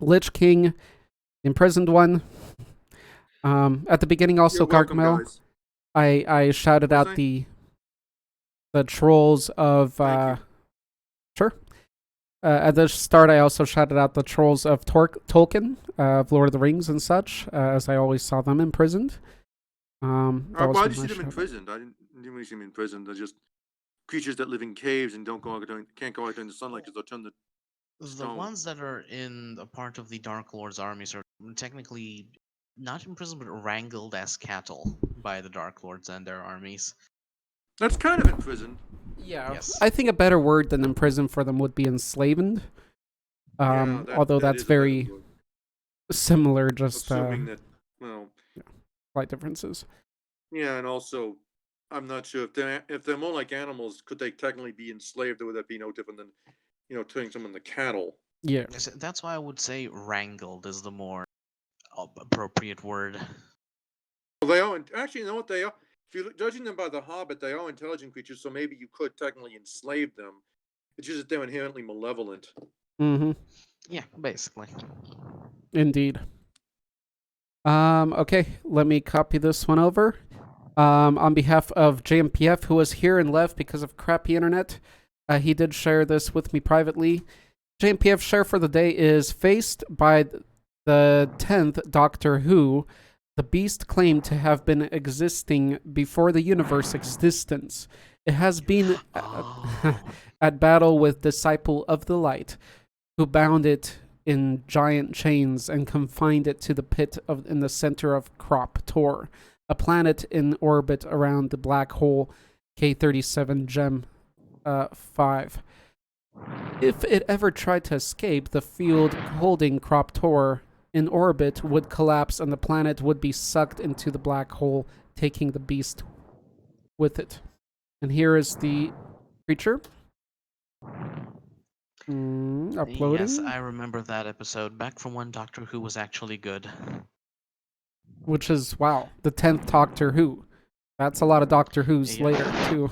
Lich King imprisoned one. At the beginning, also, You're welcome, Gargamel, guys. I shouted Was out I? the trolls of Thank you. sure. At the start, I also shouted out the trolls of Tolkien, of Lord of the Rings and such, as I always saw them imprisoned. That was Why did you my see them shout-out. imprisoned? I didn't really see them imprisoned. They're just creatures that live in caves and can't go out during the sunlight because they'll turn the The stone. ones that are in a part of the Dark Lord's armies are technically not imprisoned but wrangled as cattle by the Dark Lords and their armies. That's kind of imprisoned. Yeah, Yes. I think a better word than imprisoned for them would be enslaved. Although that that's is a better very word. similar, just Assuming that, well, slight differences. yeah, and also, I'm not sure if they're more like animals, could they technically be enslaved, or would that be no different than, turning someone into cattle? Yeah. Yes, that's why I would say wrangled is the more appropriate word. Well, they are actually, you know what they are. If you're judging them by the Hobbit, they are intelligent creatures, so maybe you could technically enslave them. It's just that they're inherently malevolent. Mm-hmm. Yeah, basically. Indeed. Okay, let me copy this one over. On behalf of JMPF, who was here and left because of crappy internet, he did share this with me privately. JMPF share for the day is faced by the 10th Doctor Who. The beast claimed to have been existing before the universe existence. It has been Oh. at battle with Disciple of the Light, who bound it in giant chains and confined it to the pit in the center of Crop Tor, a planet in orbit around the black hole K37 Gem 5. If it ever tried to escape, the field holding Crop Tor in orbit would collapse and the planet would be sucked into the black hole, taking the beast with it. And here is the creature. Yes, Uploading. I remember that episode back from when Doctor Who was actually good. Which is, wow, the 10th Doctor Who. That's a lot of Doctor Who's Yeah. later, too.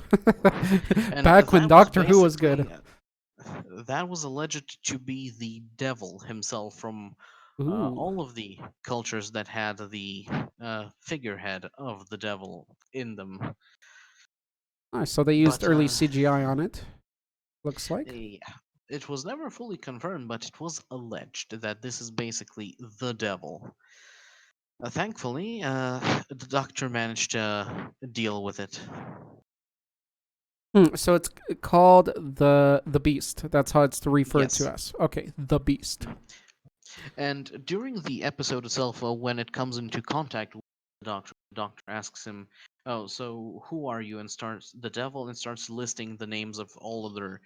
And Back when that was Doctor Who was good. basically that was alleged to be the devil himself from Ooh. all of the cultures that had the figurehead of the devil in them. Nice. So they used But early CGI on it, looks like. yeah, it was never fully confirmed, but it was alleged that this is basically the devil. Thankfully, the doctor managed to deal with it. So it's called the Beast. That's how it's referred Yes. to as. Okay, the Beast. And during the episode itself, when it comes into contact with the doctor asks him, "Oh, so who are you?" and starts the devil and starts listing the names of all other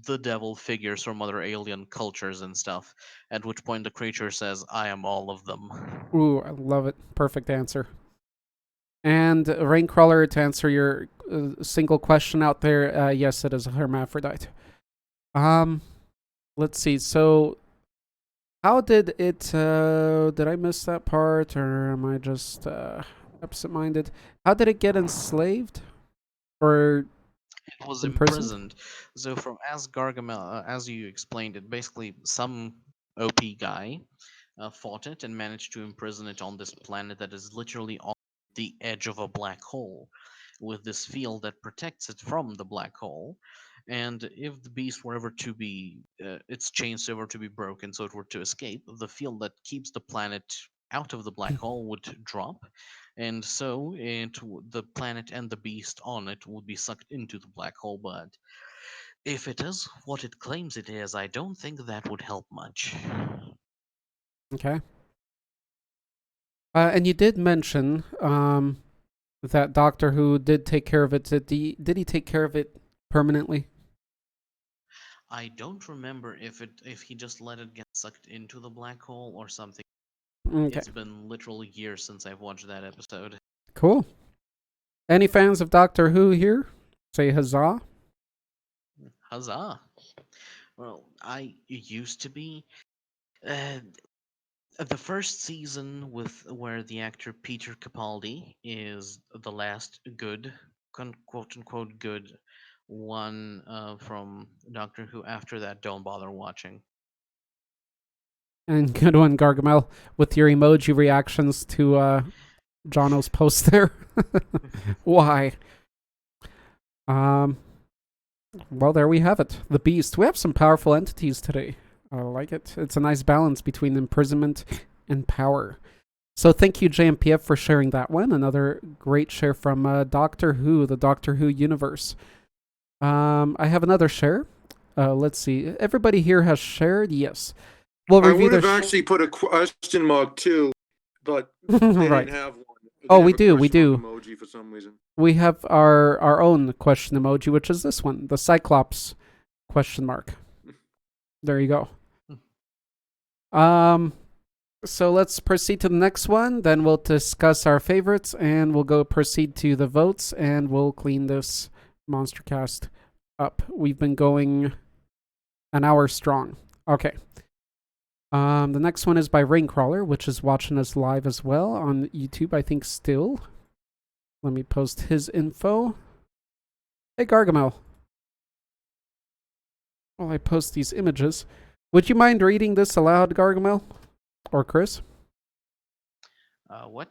the devil figures from other alien cultures and stuff. At which point the creature says, "I am all of them." Ooh, I love it. Perfect answer. And Raincrawler, to answer your single question out there, yes, it is a hermaphrodite. Let's see. So, how did it? Did I miss that part, or am I just absent-minded? How did it get enslaved or It was imprisoned? imprisoned. So from as Gargamel, as you explained it, basically some OP guy fought it and managed to imprison it on this planet that is literally on the edge of a black hole, with this field that protects it from the black hole. And if the beast were ever to be, its chains were to be broken, so it were to escape, the field that keeps the planet out of the black hole would drop, and so the planet and the beast on it would be sucked into the black hole. But if it is what it claims it is, I don't think that would help much. Okay. And you did mention that Doctor Who did take care of it. Did he take care of it permanently? I don't remember if he just let it get sucked into the black hole or something. Okay. It's been literally years since I've watched that episode. Cool. Any fans of Doctor Who here? Say huzzah. Huzzah! Well, I used to be. Uh, the first season with where the actor Peter Capaldi is the last good, quote unquote good one from Doctor Who. After that, don't bother watching. And good one, Gargamel, with your emoji reactions to Jono's post there. Why? Um. Well, there we have it. The Beast. We have some powerful entities today. I like it. It's a nice balance between imprisonment and power. So thank you, JMPF, for sharing that one. Another great share from Doctor Who, the Doctor Who universe. I have another share. Let's see. Everybody here has shared? Yes. We'll I review would their have actually put a question mark too, but they right. didn't have one. They Oh, have we a do. We question do. mark emoji for some reason. We have our own question emoji, which is this one, the Cyclops question mark. There you go. So let's proceed to the next one. Then we'll discuss our favorites, and we'll go proceed to the votes, and we'll clean this Monstercast up. We've been going an hour strong. Okay. The next one is by Raincrawler, which is watching us live as well on YouTube, I think still. Let me post his info. Hey, Gargamel. While I post these images, would you mind reading this aloud, Gargamel? Or Chris? What?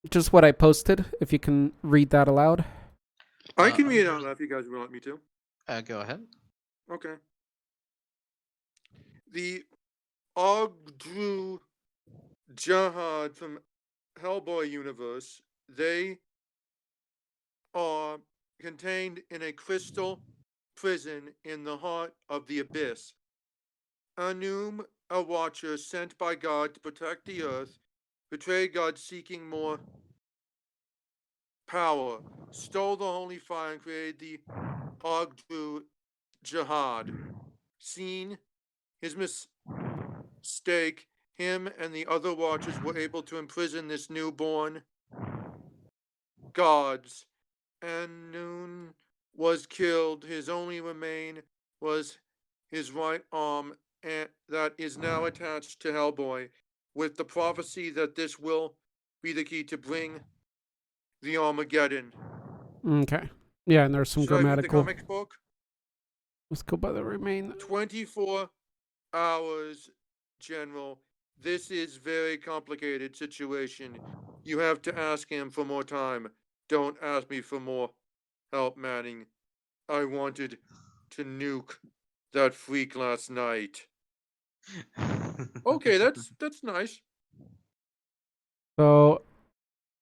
Just what I posted, if you can read that aloud. I can read it out loud if you guys would like me to. Go ahead. Okay. The Ogdru Jahad from Hellboy universe, they are contained in a crystal prison in the heart of the abyss. Anum, a watcher sent by God to protect the earth, betrayed God seeking more power, stole the holy fire, and created the Ogdru Jihad. Seeing his mistake, him and the other watchers were able to imprison this newborn gods. Anun was killed. His only remain was his right arm, and that is now attached to Hellboy, with the prophecy that this will be the key to bring the Armageddon. Okay. Yeah, and there's some Should I read the grammatical. comic book? Let's go by the remain. 24 hours, General. This is very complicated situation. You have to ask him for more time. Don't ask me for more help, Manning. I wanted to nuke that freak last night. Okay, that's nice. So,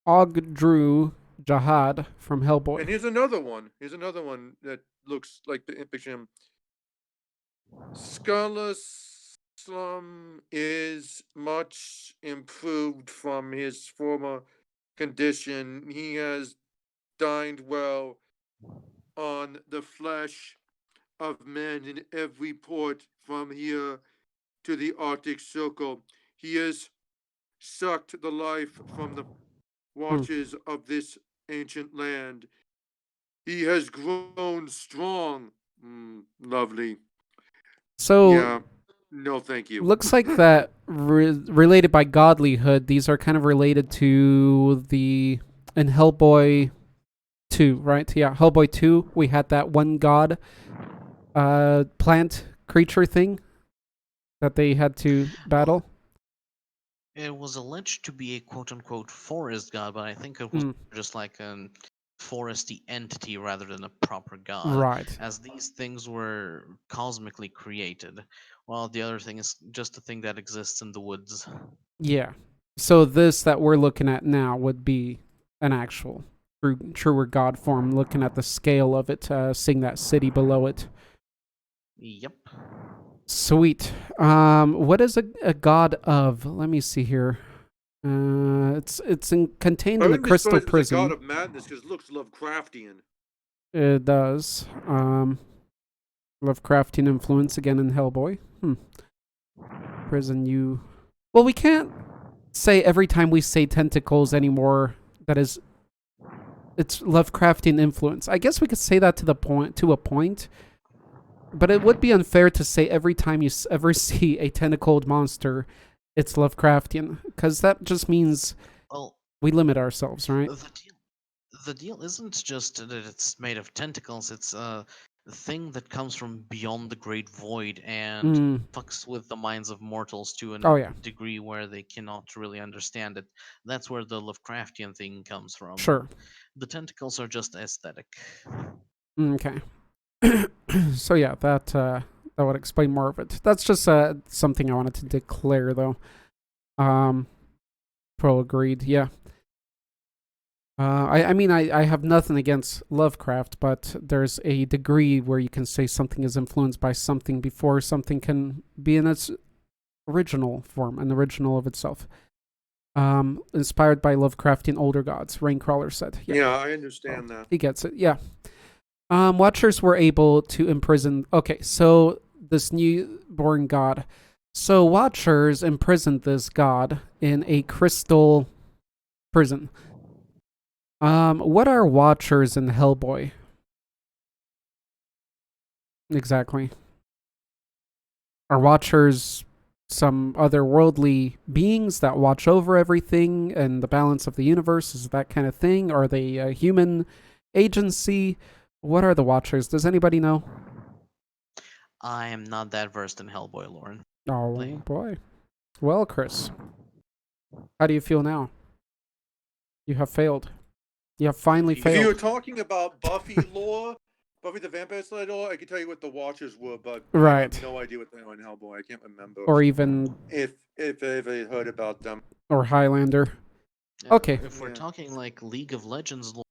Ogdru Jihad from Hellboy. And here's another one. Here's another one that looks like the picture him. Slum is much improved from his former condition. He has dined well on the flesh of men in every port from here to the Arctic Circle. He has sucked the life from the watches of this ancient land. He has grown strong. Lovely. So, yeah. No, thank you. looks like that related by godlyhood, these are kind of related to the in Hellboy 2, right? Yeah, Hellboy 2, we had that one god plant creature thing that they had to battle. It was alleged to be a quote-unquote forest god, but I think it was just like a foresty entity rather than a proper god. Right. As these things were cosmically created, while the other thing is just a thing that exists in the woods. Yeah. So this that we're looking at now would be an actual truer god form, looking at the scale of it, seeing that city below it. Yep. Sweet. What is a god of? Let me see here. It's contained in the crystal prison. It's a god of madness because it looks Lovecraftian. It does. Lovecraftian influence again in Hellboy. Prison you. Well, we can't say every time we say tentacles anymore that is it's Lovecraftian influence. I guess we could say that to a point. But it would be unfair to say every time you ever see a tentacled monster, it's Lovecraftian, because that just means we limit ourselves, right? The deal isn't just that it's made of tentacles, it's a thing that comes from beyond the great void and fucks with the minds of mortals to a degree where they cannot really understand it. That's where the Lovecraftian thing comes from. Sure. The tentacles are just aesthetic. Okay. So yeah, that would explain more of it. That's just something I wanted to declare, though. Pro agreed. Yeah. I mean, I have nothing against Lovecraft, but there's a degree where you can say something is influenced by something before something can be in its original form, an original of itself. Inspired by Lovecraftian older gods, Raincrawler said. Yeah, I understand that. He gets it. Yeah. Watchers were able to imprison. Okay, so this newborn god. So Watchers imprisoned this god in a crystal prison. What are Watchers in Hellboy? Exactly. Are Watchers some otherworldly beings that watch over everything and the balance of the universe? Is that kind of thing? Are they a human agency? What are the Watchers? Does anybody know? I am not that versed in Hellboy lore. Oh, boy. Well, Chris, how do you feel now? You have failed. You have finally failed. If you were talking about Buffy lore, Buffy the Vampire Slayer lore, I could tell you what the Watchers were, but I have no idea what they are in Hellboy. I can't remember. Or even... If I ever heard about them. Or Highlander. Okay. If we're talking like League of Legends lore,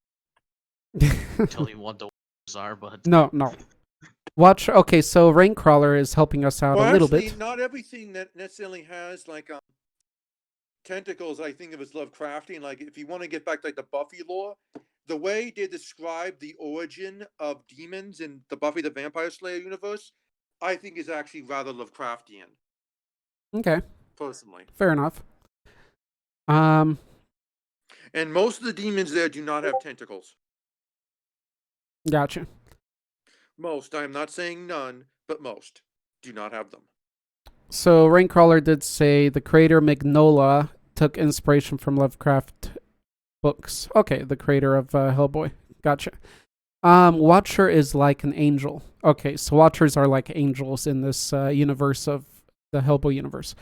tell you what the watchers are, but No, no. Watch. Okay, so Raincrawler is helping us out Well, a little actually, bit. not everything that necessarily has like tentacles, I think of as Lovecraftian. Like, if you want to get back to like the Buffy lore, the way they describe the origin of demons in the Buffy the Vampire Slayer universe, I think is actually rather Lovecraftian, Okay, personally. fair enough. Um, And most of the demons there do not have tentacles. gotcha. Most, I am not saying none, but most do not have them. So Raincrawler did say the creator Mignola took inspiration from Lovecraft books. Okay, the creator of Hellboy. Gotcha. Watcher is like an angel. Okay, so Watchers are like angels in this universe of the Hellboy universe.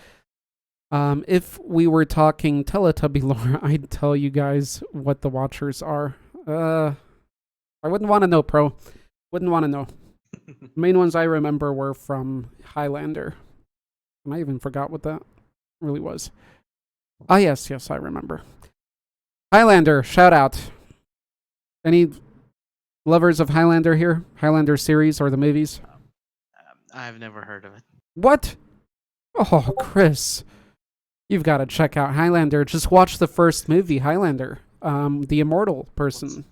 If we were talking Teletubby lore, I'd tell you guys what the Watchers are. I wouldn't want to know, Pro. Wouldn't want to know. The main ones I remember were from Highlander. And I even forgot what that really was. Ah, yes, I remember. Highlander, shout out. Any lovers of Highlander here? Highlander series or the movies? I've never heard of it. What? Oh, Chris. You've got to check out Highlander. Just watch the first movie, Highlander. The immortal person.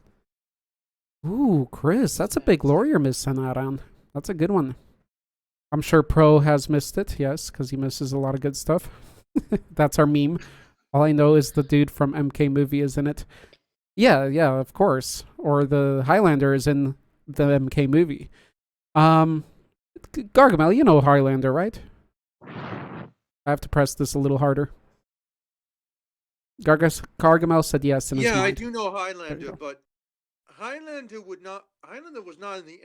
Ooh, Chris, that's a big lore you're missing out on. That's a good one. I'm sure Pro has missed it, yes, because he misses a lot of good stuff. That's our meme. All I know is the dude from MK movie is in it. Yeah, of course. Or the Highlander is in the MK movie. Gargamel, you know Highlander, right? I have to press this a little harder. Gargamel said yes in his Yeah, I mind. do know Highlander, but Highlander was not in the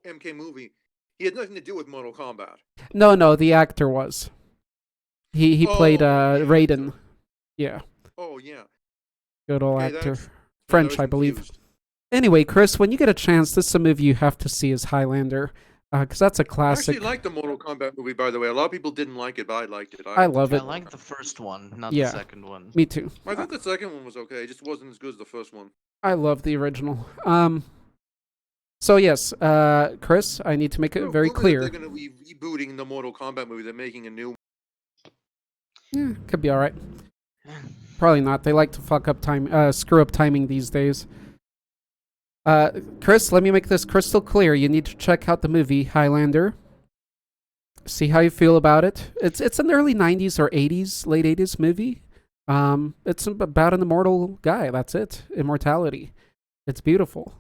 MK movie. He had nothing to do with Mortal Kombat. No, the actor was. He played Raiden. Actor. Yeah. Oh yeah. Good old Okay, actor. that's- French, I I was believe. confused. Anyway, Chris, when you get a chance, this is a movie you have to see is Highlander. Because that's a I classic. actually liked the Mortal Kombat movie, by the way. A lot of people didn't like it, but I liked it. I love I it. like the first one, not Yeah. the second one. Me too. I thought the second one was okay. It just wasn't as good as the first one. I love the original. So yes, Chris, I need to make it very Rumor that clear. They're going to be rebooting the Mortal Kombat movie. They're making a new one. Yeah, could be all right. Probably not. They like to screw up timing these days. Chris, let me make this crystal clear. You need to check out the movie Highlander. See how you feel about it. It's an early 90s or 80s, late 80s movie. It's about an immortal guy. That's it. Immortality. It's beautiful.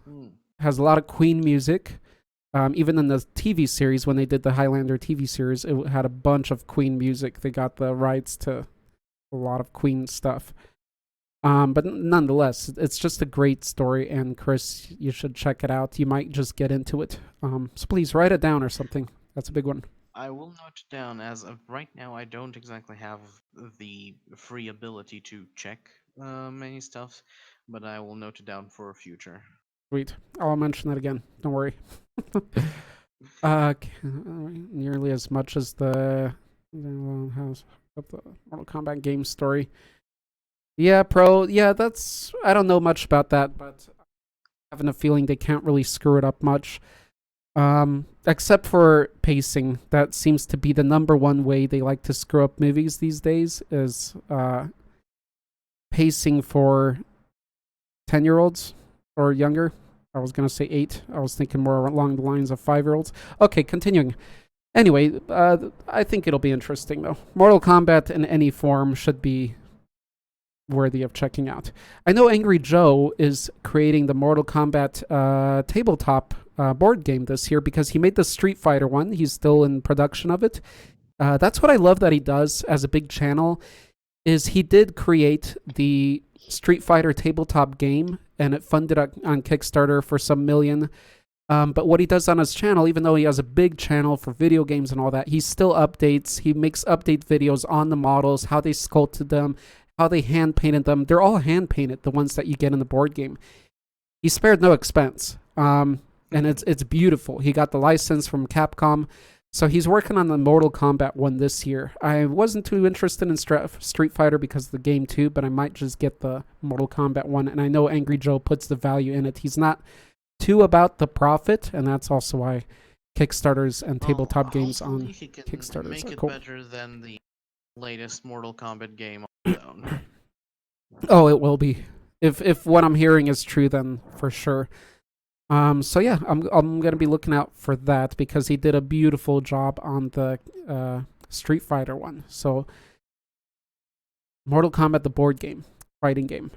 Has a lot of Queen music. Even in the TV series, when they did the Highlander TV series, it had a bunch of Queen music. They got the rights to a lot of Queen stuff. But nonetheless, it's just a great story, and Chris, you should check it out. You might just get into it. So please write it down or something. That's a big one. I will note it down. As of right now, I don't exactly have the free ability to check many stuff, but I will note it down for future. Sweet. I'll mention it again. Don't worry. Nearly as much as the House of the Mortal Kombat game story. Yeah, Pro. Yeah, I don't know much about that, but having a feeling they can't really screw it up much. Except for pacing. That seems to be the number one way they like to screw up movies these days is pacing for 10-year-olds or younger. I was going to say 8. I was thinking more along the lines of 5-year-olds. Okay, continuing. Anyway, I think it'll be interesting, though. Mortal Kombat in any form should be worthy of checking out. I know Angry Joe is creating the Mortal Kombat tabletop board game this year because he made the Street Fighter one. He's still in production of it. That's what I love that he does as a big channel, is he did create the Street Fighter tabletop game, and it funded on Kickstarter for some million. But what he does on his channel, even though he has a big channel for video games and all that, he still updates. He makes update videos on the models, how they sculpted them, how they hand painted them. They're all hand painted, the ones that you get in the board game. He spared no expense. And it's beautiful. He got the license from Capcom. So he's working on the Mortal Kombat one this year. I wasn't too interested in Street Fighter because of the game too, but I might just get the Mortal Kombat one. And I know Angry Joe puts the value in it. He's not too about the profit, and that's also why Kickstarters and Well, tabletop games hopefully on he can Kickstarters make are it cool. better than the latest Mortal Kombat game on its own. Oh, it will be. If what I'm hearing is true, then for sure. So yeah, I'm gonna be looking out for that because he did a beautiful job on the Street Fighter one. So Mortal Kombat, the board game, fighting game.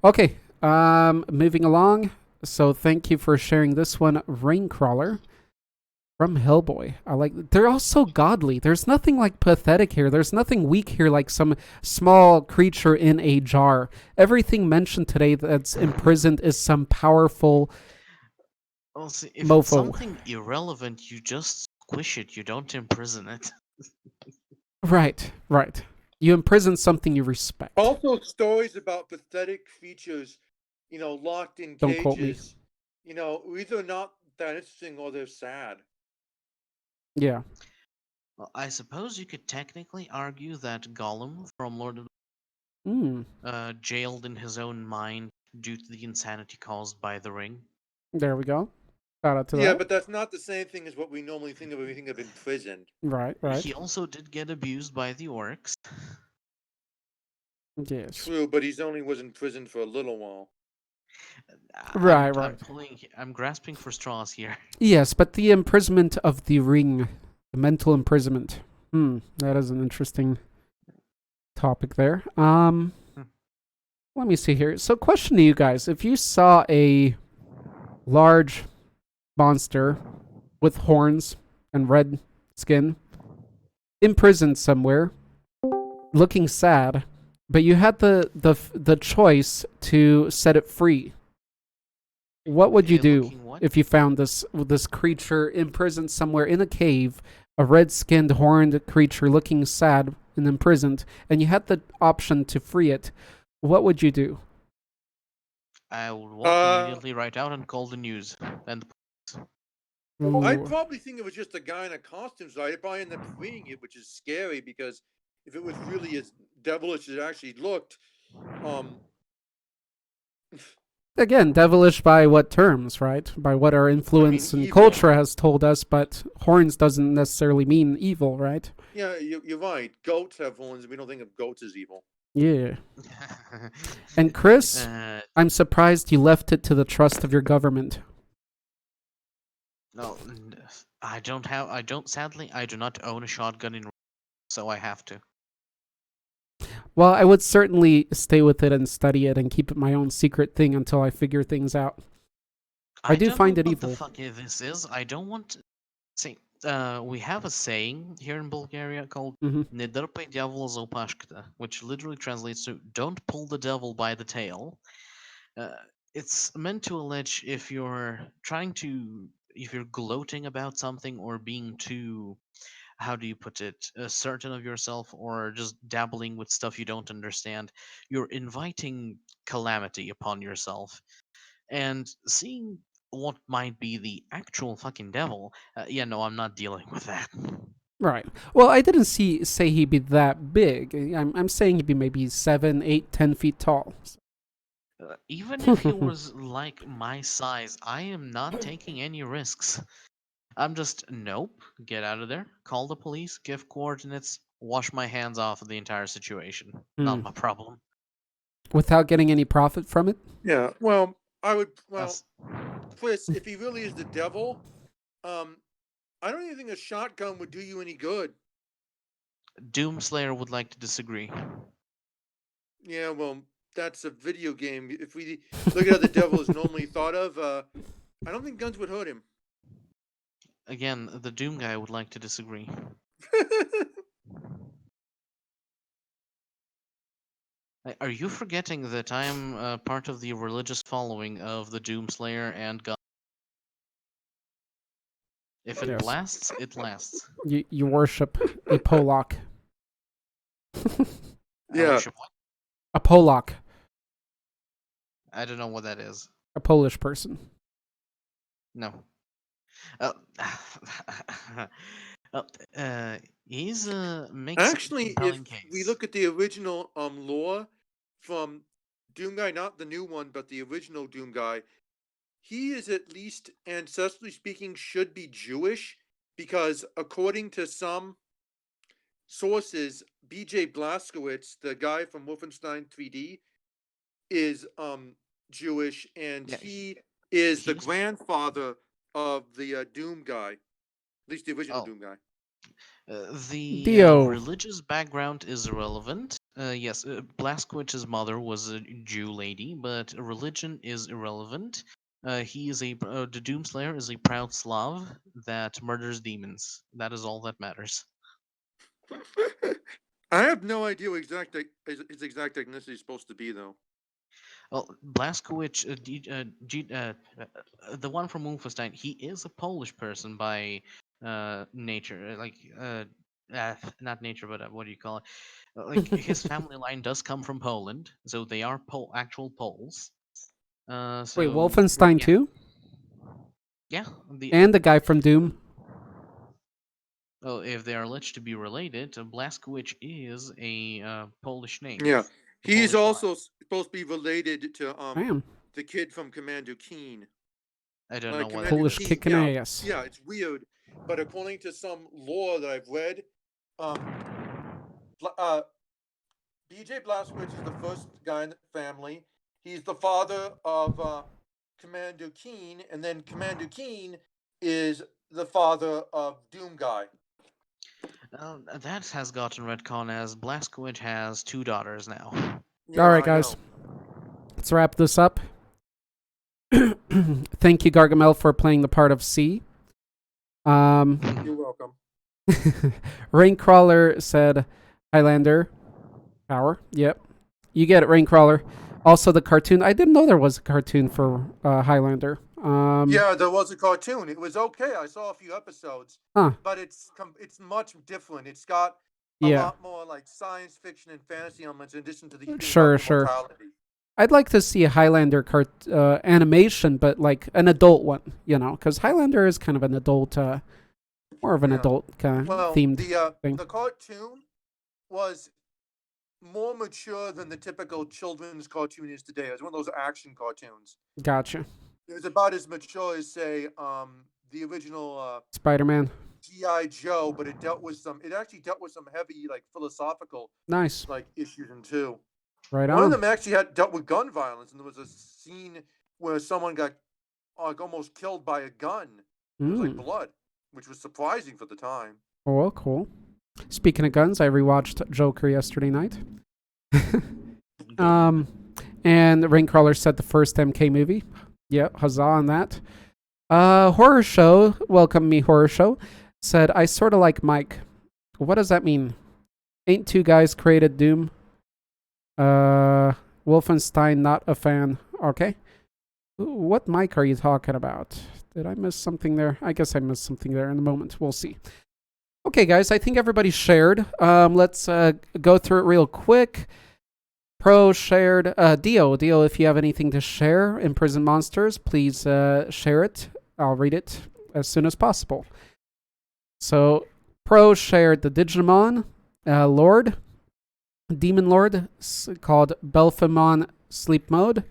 Okay, moving along. So thank you for sharing this one, Raincrawler from Hellboy. I like. They're all so godly. There's nothing like pathetic here. There's nothing weak here, like some small creature in a jar. Everything mentioned today that's imprisoned is some powerful Well, see, if it's mofo. something irrelevant, you just squish it. You don't imprison it. Right, right. You imprison something you respect. Also, stories about pathetic creatures, locked in Don't quote me. cages, either not that interesting or they're sad. Yeah. Well, I suppose you could technically argue that Gollum from Lord of Mm, jailed in his own mind due to the insanity caused by the ring. there we go. Shout out to Yeah, that. but that's not the same thing as what we normally think of when we think of imprisoned. Right, right. He also did get abused by the orcs. Yes. True, but he's only was in prison for a little while. Right, right. I'm grasping for straws here. Yes, but the imprisonment of the ring, the mental imprisonment. That is an interesting topic there. Let me see here. So, question to you guys: if you saw a large monster with horns and red skin imprisoned somewhere, looking sad, but you had the choice to set it free, what would you do if you found this creature imprisoned somewhere in a cave, a red-skinned horned creature looking sad and imprisoned, and you had the option to free it? What would you do? I would walk immediately right out and call the news and the I'd probably think it was just a guy in a costume, so I'd probably end up freeing it, which is scary because if it was really as devilish as it actually looked, Again, devilish by what terms, right? By what our influence and evil. culture has told us, but horns doesn't necessarily mean evil, right? Yeah, you're right. Goats have horns, and we don't think of goats as evil. Yeah. And Chris, I'm surprised you left it to the trust of your government. No, sadly, I do not own a shotgun in, so I have to. Well, I would certainly stay with it and study it and keep it my own secret thing until I figure things out. I do find it evil. What the fuck this is? I don't want to say. We have a saying here in Bulgaria called "Не дърпай дявола за опашката," which literally translates to "Don't pull the devil by the tail." It's meant to allege if you're gloating about something or being too, how do you put it, certain of yourself, or just dabbling with stuff you don't understand, you're inviting calamity upon yourself. And seeing what might be the actual fucking devil, no, I'm not dealing with that. Right. Well, I didn't say he'd be that big. I'm saying he'd be maybe 7, 8, 10 feet tall. Even if he was like my size, I am not taking any risks. I'm just, nope, get out of there, call the police, give coordinates, wash my hands off of the entire situation. Not my problem. Without getting any profit from it? Yeah, well, Chris, if he really is the devil, I don't even think a shotgun would do you any good. Doomslayer would like to disagree. Yeah, well, that's a video game. If we look at how the devil is normally thought of, I don't think guns would hurt him. Again, the Doom guy would like to disagree. Are you forgetting that I am part of the religious following of the Doomslayer and God? If it lasts, it lasts. You worship a Polak. Yeah. A Polak. I don't know what that is. A Polish person. No. He's makes actually, if we look at the original lore from Doom Guy, not the new one, but the original Doom Guy, he is, at least ancestrally speaking, should be Jewish, because according to some sources, B.J. Blazkowicz, the guy from Wolfenstein 3D, is Jewish, and Yeah, he is the he's grandfather of the Doom guy, at least the original oh Doom guy. the Dio. religious background is irrelevant. Yes, Blaskowicz's mother was a Jew lady, but religion is irrelevant. He is the Doomslayer is a proud Slav that murders demons. That is all that matters. I have no idea what his exact ethnicity is supposed to be, though. Well, Blaskowicz, the one from Wolfenstein, he is a Polish person by nature, not nature, but what do you call it? Like his family line does come from Poland, so they are actual Poles. Wait, So Wolfenstein yeah, 2? yeah. The And the guy from Doom? Oh, if they are alleged to be related, Blaskowicz is a Polish name, Yeah, a he's Polish line. also supposed to be related to Damn. the kid from Commander Keen. I don't know Like what that Commander Polish is. Keen, kicking yeah, ass. yeah, it's weird, but according to some lore that I've read, um, B.J. Blazkowicz is the first guy in the family. He's the father of Commander Keen, and then Commander Keen is the father of Doom Guy. That has gotten retcon as Blaskowicz has two daughters now. Yeah, All right, I guys. know. Let's wrap this up. Thank you, Gargamel, for playing the part of C. You're welcome. Raincrawler said Highlander. Power. Yep. You get it, Raincrawler. Also, the cartoon. I didn't know there was a cartoon for Highlander. Yeah, there was a cartoon. It was okay. I saw a few episodes, Huh. but it's much different. It's got a Yeah. lot more like science fiction and fantasy elements in addition to the thing Sure, about sure. immortality. I'd like to see a Highlander animation, but like an adult one, because Highlander is kind of an adult, more of an Yeah. adult kind Well, of themed thing. the cartoon was more mature than the typical children's cartoon is today. It was one of those action cartoons. Gotcha. It was about as mature as, say, the original Spider-Man. G.I. Joe, but it actually dealt with some heavy, like, philosophical, Nice. like, issues in two. Right One of on. them actually dealt with gun violence, and there was a scene where someone got like almost killed by a gun. It was like blood, which was surprising for the time. Oh, well, cool. Speaking of guns, I rewatched Joker yesterday night. And Raincrawler said the first MK movie. Yep, huzzah on that. Horror Show, welcome me, Horror Show, said, I sort of like Mike. What does that mean? Ain't two guys created Doom? Wolfenstein, not a fan. Okay. What Mike are you talking about? Did I miss something there? I guess I missed something there in a moment. We'll see. Okay, guys, I think everybody shared. Let's go through it real quick. Pro shared. Dio, if you have anything to share, Imprisoned Monsters, please share it. I'll read it as soon as possible. So, Pro shared the Digimon Lord, Demon Lord, called Belphemon Sleep Mode.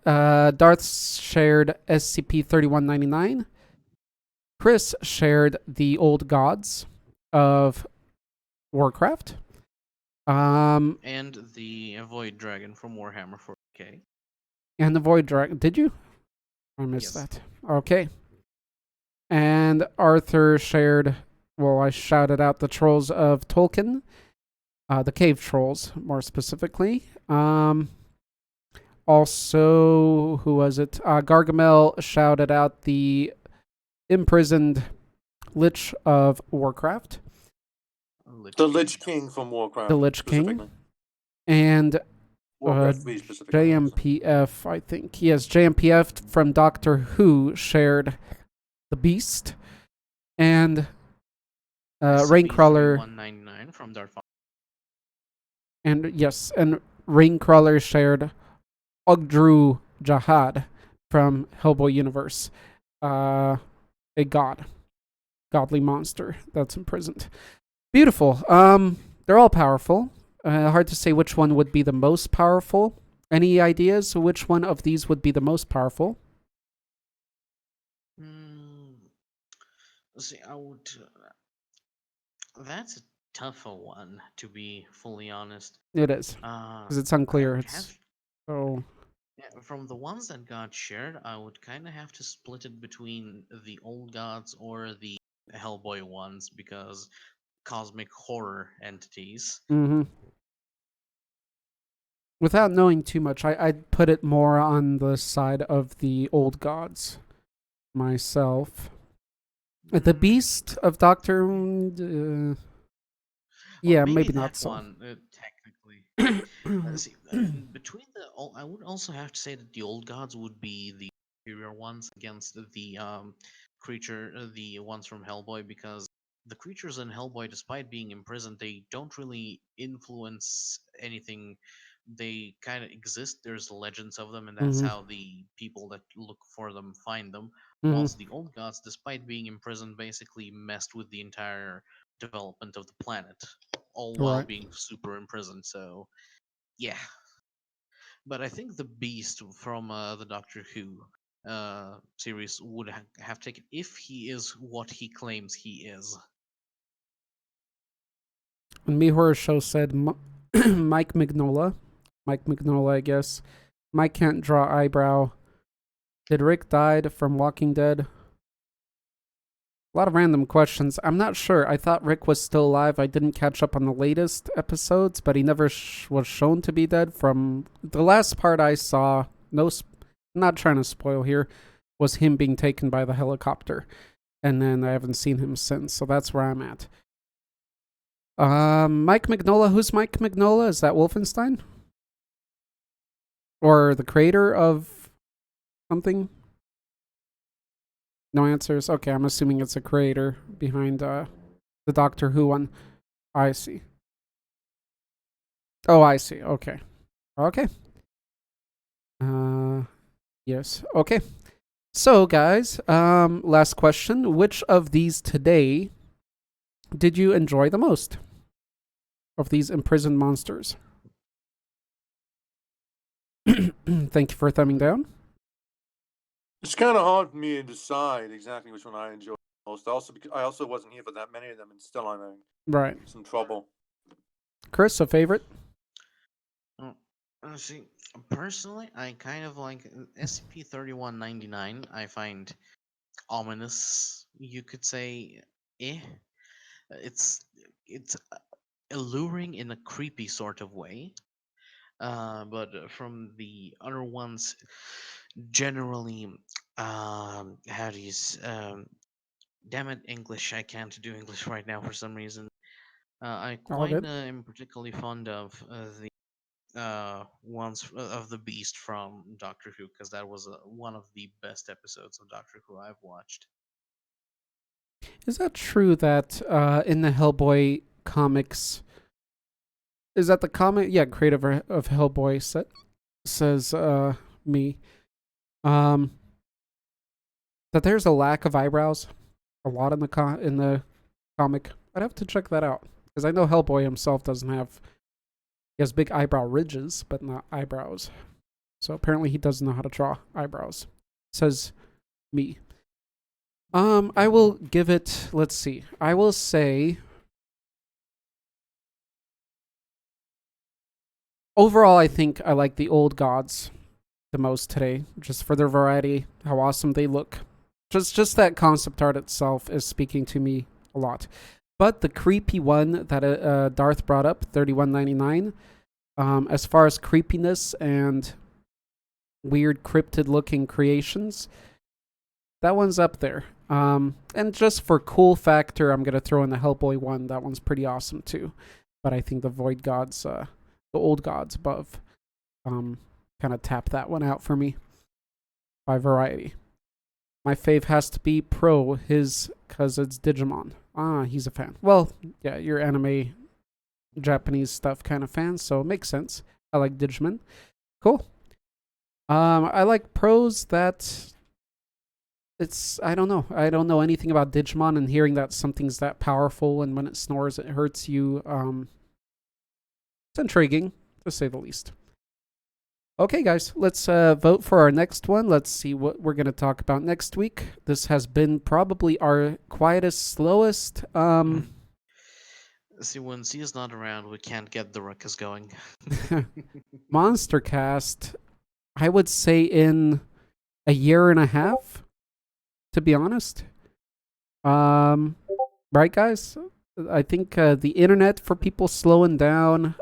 Darth shared SCP-3199. Chris shared the Old Gods of Warcraft. And the Void Dragon from Warhammer 40k. And the Void Dragon. Did you? I missed that. Okay. And Arthur shared, well, I shouted out the Trolls of Tolkien. The Cave Trolls, more specifically. Also, who was it? Gargamel shouted out the Imprisoned Lich of Warcraft. The Lich King from Warcraft. The Lich King. And Warcraft 3 specifically. JMPF, I think. Yes, JMPF from Doctor Who shared the Beast. And Raincrawler. 199 from Darth Vader. And yes, and Raincrawler shared Ogdru Jahad from Hellboy Universe. A godly monster that's imprisoned. Beautiful. They're all powerful. Hard to say which one would be the most powerful. Any ideas which one of these would be the most powerful? See, I would. That's a tougher one, to be fully honest. It is Uh, because it's I unclear. would It's have. so. Yeah, from the ones that got shared, I would kind of have to split it between the old gods or the Hellboy ones because cosmic horror entities. Hmm. Without knowing too much, I'd put it more on the side of the old gods myself. The Mm, Beast of Doctor. well, Yeah, maybe maybe not that so. one technically. See, between the, I would also have to say that the old gods would be the superior ones against the the ones from Hellboy, because the creatures in Hellboy, despite being imprisoned, they don't really influence anything. They kind of exist. There's legends of them, and that's Hmm. how the people that look for them find them. Hmm. Whilst the old gods, despite being imprisoned, basically messed with the entire development of the planet, all while Right. being super imprisoned. So yeah, but I think the Beast from the Doctor Who series would have taken, if he is what he claims he is. And Me Horror Show said Mike Mignola. Mike Mignola, I guess. Mike can't draw eyebrow. Did Rick died from Walking Dead? A lot of random questions. I'm not sure. I thought Rick was still alive. I didn't catch up on the latest episodes, but he never was shown to be dead. From the last part I saw, no, I'm not trying to spoil here, was him being taken by the helicopter, and then I haven't seen him since. So that's where I'm at. Mike Mignola. Who's Mike Mignola? Is that Wolfenstein or the creator of something? No answers. Okay, I'm assuming it's a creator behind the Doctor Who one. I see. Oh, I see. Okay. Okay. Uh yes. Okay. So guys, last question. Which of these today did you enjoy the most? Of these imprisoned monsters? Thank you for thumbing down. It's kind of hard for me to decide exactly which one I enjoy most. Also, because I also wasn't here for that many of them, and still I'm in Right. some trouble. Chris, a favorite? Oh, see, personally, I kind of like SCP-3199. I find ominous. You could say, eh. It's it's alluring in a creepy sort of way. But from the other ones, generally, how do you damn it, English, I can't do English right now for some reason. I All quite good. am particularly fond of the ones of the Beast from Doctor Who, because that was one of the best episodes of Doctor Who I've watched. Is that true that in the Hellboy comics, is that the comic? Yeah, creator of Hellboy says me. Um, that there's a lack of eyebrows, a lot in the comic. I'd have to check that out because I know Hellboy himself doesn't have. He has big eyebrow ridges, but not eyebrows. So apparently he doesn't know how to draw eyebrows. Says me. I will give it. Let's see. I will say overall, I think I like the old gods the most today, just for their variety, how awesome they look. Just that concept art itself is speaking to me a lot. But the creepy one that Darth brought up, 3199, as far as creepiness and weird cryptid looking creations, that one's up there. And just for cool factor, I'm gonna throw in the Hellboy one. That one's pretty awesome too. But I think the Void Gods, the old gods above, kind of tap that one out for me by variety. My fave has to be Pro, his, because it's Digimon. Ah, he's a fan. Well, yeah, you're anime, Japanese stuff kind of fan, so it makes sense. I like Digimon. Cool. I like Pros that it's, I don't know. I don't know anything about Digimon, and hearing that something's that powerful and when it snores it hurts you, it's intriguing, to say the least. Okay, guys, let's vote for our next one. Let's see what we're going to talk about next week. This has been probably our quietest, slowest. See, when Z is not around, we can't get the ruckus going. Monstercast, I would say in a year and a half, to be honest. Right, guys? I think the internet for people slowing down.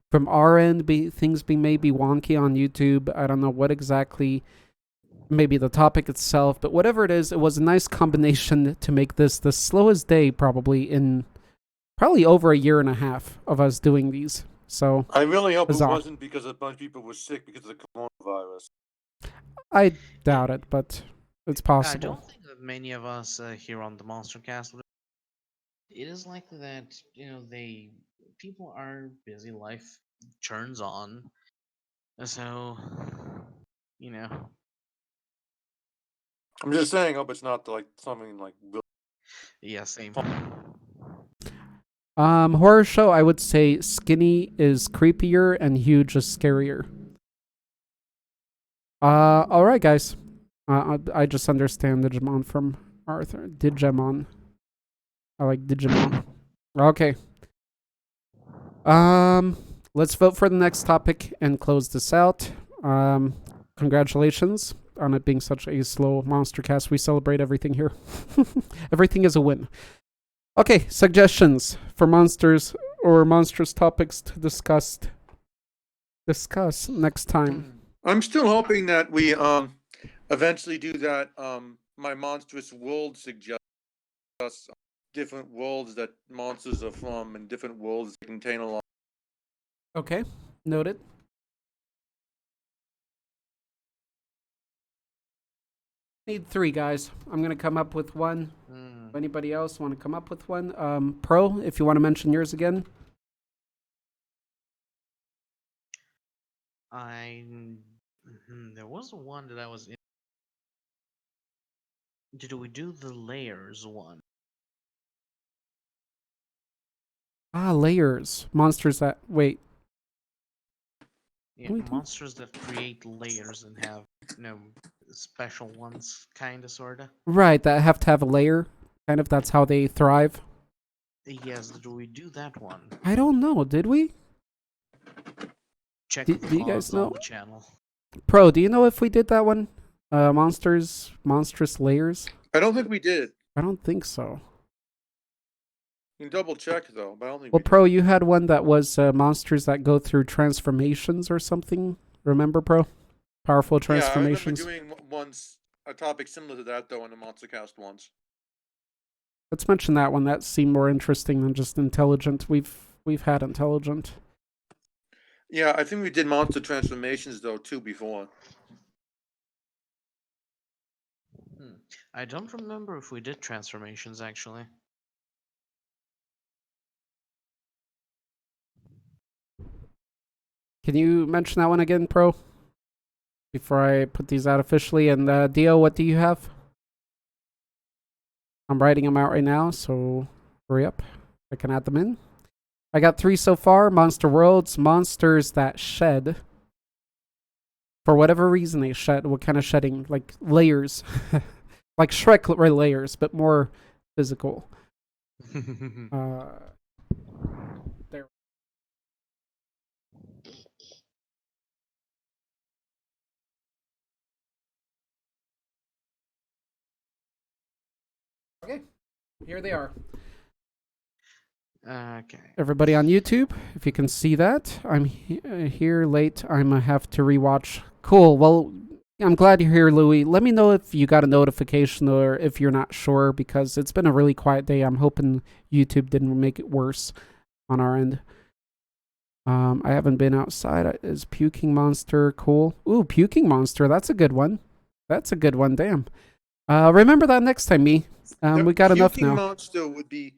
From our end, things being maybe wonky on YouTube. I don't know what exactly, maybe the topic itself, but whatever it is, it was a nice combination to make this the slowest day probably in probably over a year and a half of us doing these. So I really hope Huzzah. it wasn't because a bunch of people were sick because of the coronavirus. I doubt it, but it's I possible. don't think that many of us here on the Monstercast would. It is likely that people are busy, life churns on, so you know. I'm just saying, I hope it's not like something like really. Yeah, same. Horror show, I would say skinny is creepier and huge is scarier. All right, guys. I just understand Digimon from Arthur. Digimon. I like Digimon. Okay. Let's vote for the next topic and close this out. Congratulations on it being such a slow monster cast. We celebrate everything here. Everything is a win. Okay, suggestions for monsters or monstrous topics to discuss next time. I'm still hoping that we eventually do that. My monstrous world suggests different worlds that monsters are from and different worlds that contain a lot. Okay, noted. Need 3 guys. I'm gonna come up with one. Anybody else want to come up with one? Pro, if you want to mention yours again. There was one that I was in. Did we do the layers one? Layers. Monsters that wait. Yeah, monsters that create layers and have special ones, kinda, sorta. Right, that have to have a layer. Kind of, that's how they thrive. Yes, did we do that one? I don't know. Did we? Check Do the you guys VODs know? on the channel. Pro, do you know if we did that one? Monstrous layers? I don't think we did. I don't think so. You can double check though, but I don't think Well, we Pro, did. you had one that was monsters that go through transformations or something. Remember, Pro? Powerful transformations. Yeah, I remember doing a topic similar to that though in the Monstercast once. Let's mention that one. That seemed more interesting than just intelligent. We've had intelligent. Yeah, I think we did monster transformations though too before. I don't remember if we did transformations actually. Can you mention that one again, Pro? Before I put these out officially. And Dio, what do you have? I'm writing them out right now, so hurry up. I can add them in. I got 3 so far. Monster Worlds, monsters that shed. For whatever reason they shed. What kind of shedding? Like layers. Like Shrek layers, but more physical. There. Okay, here they are. Okay. Everybody on YouTube, if you can see that, I'm here late. I'm gonna have to rewatch. Cool. Well, I'm glad you're here, Louis. Let me know if you got a notification or if you're not sure, because it's been a really quiet day. I'm hoping YouTube didn't make it worse on our end. I haven't been outside. Is Puking Monster cool? Ooh, Puking Monster. That's a good one. That's a good one. Damn. Remember that next time, me. We got enough now. Puking Monster would be.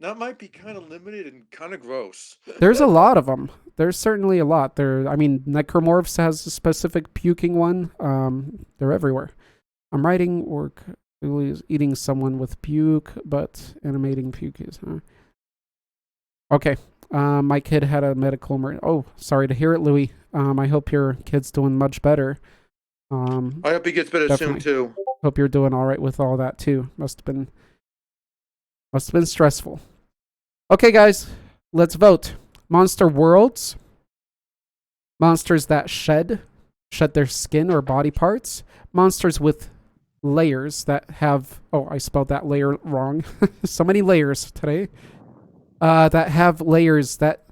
That might be kind of limited and kind of gross. There's a lot of them. There's certainly a lot. I mean, Necromorphs has a specific puking one. They're everywhere. I'm writing work. Eating someone with puke, but animating puke is. Okay. My kid had a medical Oh, sorry to hear it, Louis. I hope your kid's doing much better. I hope he gets better Definitely. soon too. Hope you're doing all right with all that too. Must have been stressful. Okay, guys, let's vote. Monster worlds. Monsters that shed their skin or body parts. Monsters with layers that have. Oh, I spelled that layer wrong. So many layers today. That have layers that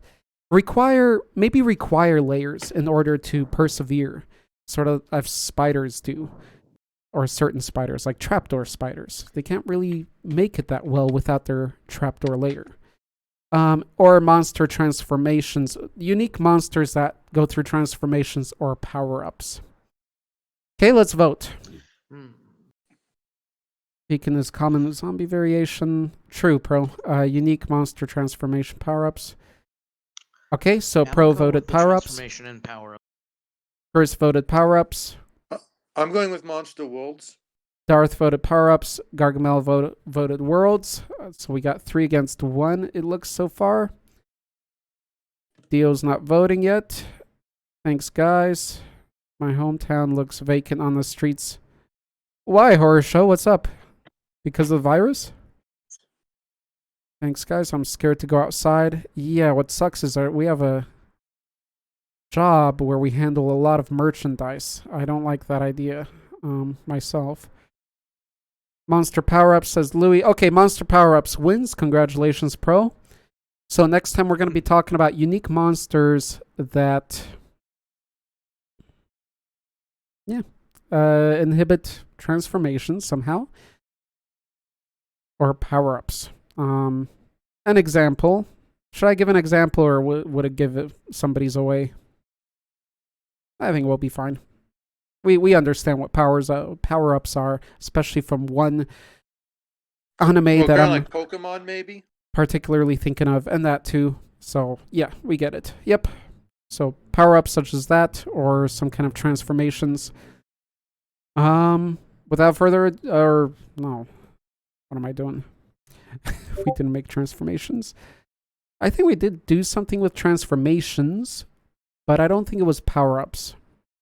require layers in order to persevere, sort of as spiders do, or certain spiders like trapdoor spiders. They can't really make it that well without their trapdoor layer. Or monster transformations, unique monsters that go through transformations or power-ups. Okay, let's vote. Beacon is common zombie variation. True, Pro. Unique monster transformation power-ups. Okay, so Yeah, Pro voted power-ups. Transformation and power up. First voted power-ups. I'm going with Monster Worlds. Darth voted power-ups. Gargamel voted worlds. So we got 3 against 1, it looks so far. Dio's not voting yet. Thanks, guys. My hometown looks vacant on the streets. Why, Horror Show? What's up? Because of the virus? Thanks, guys. I'm scared to go outside. Yeah, what sucks is we have a job where we handle a lot of merchandise. I don't like that idea myself. Monster Power-Ups, says Louis. Okay, Monster Power-Ups wins. Congratulations, Pro. So next time we're going to be talking about unique monsters that inhibit transformations somehow. Or power-ups. An example. Should I give an example or would it give somebody's away? I think we'll be fine. We understand what power-ups are, especially from one anime that I'm like Pokemon, maybe? particularly thinking of, and that too. So, yeah, we get it. Yep. So, power-ups such as that, or some kind of transformations. Without further ado, no. What am I doing? We didn't make transformations. I think we did do something with transformations, but I don't think it was power-ups.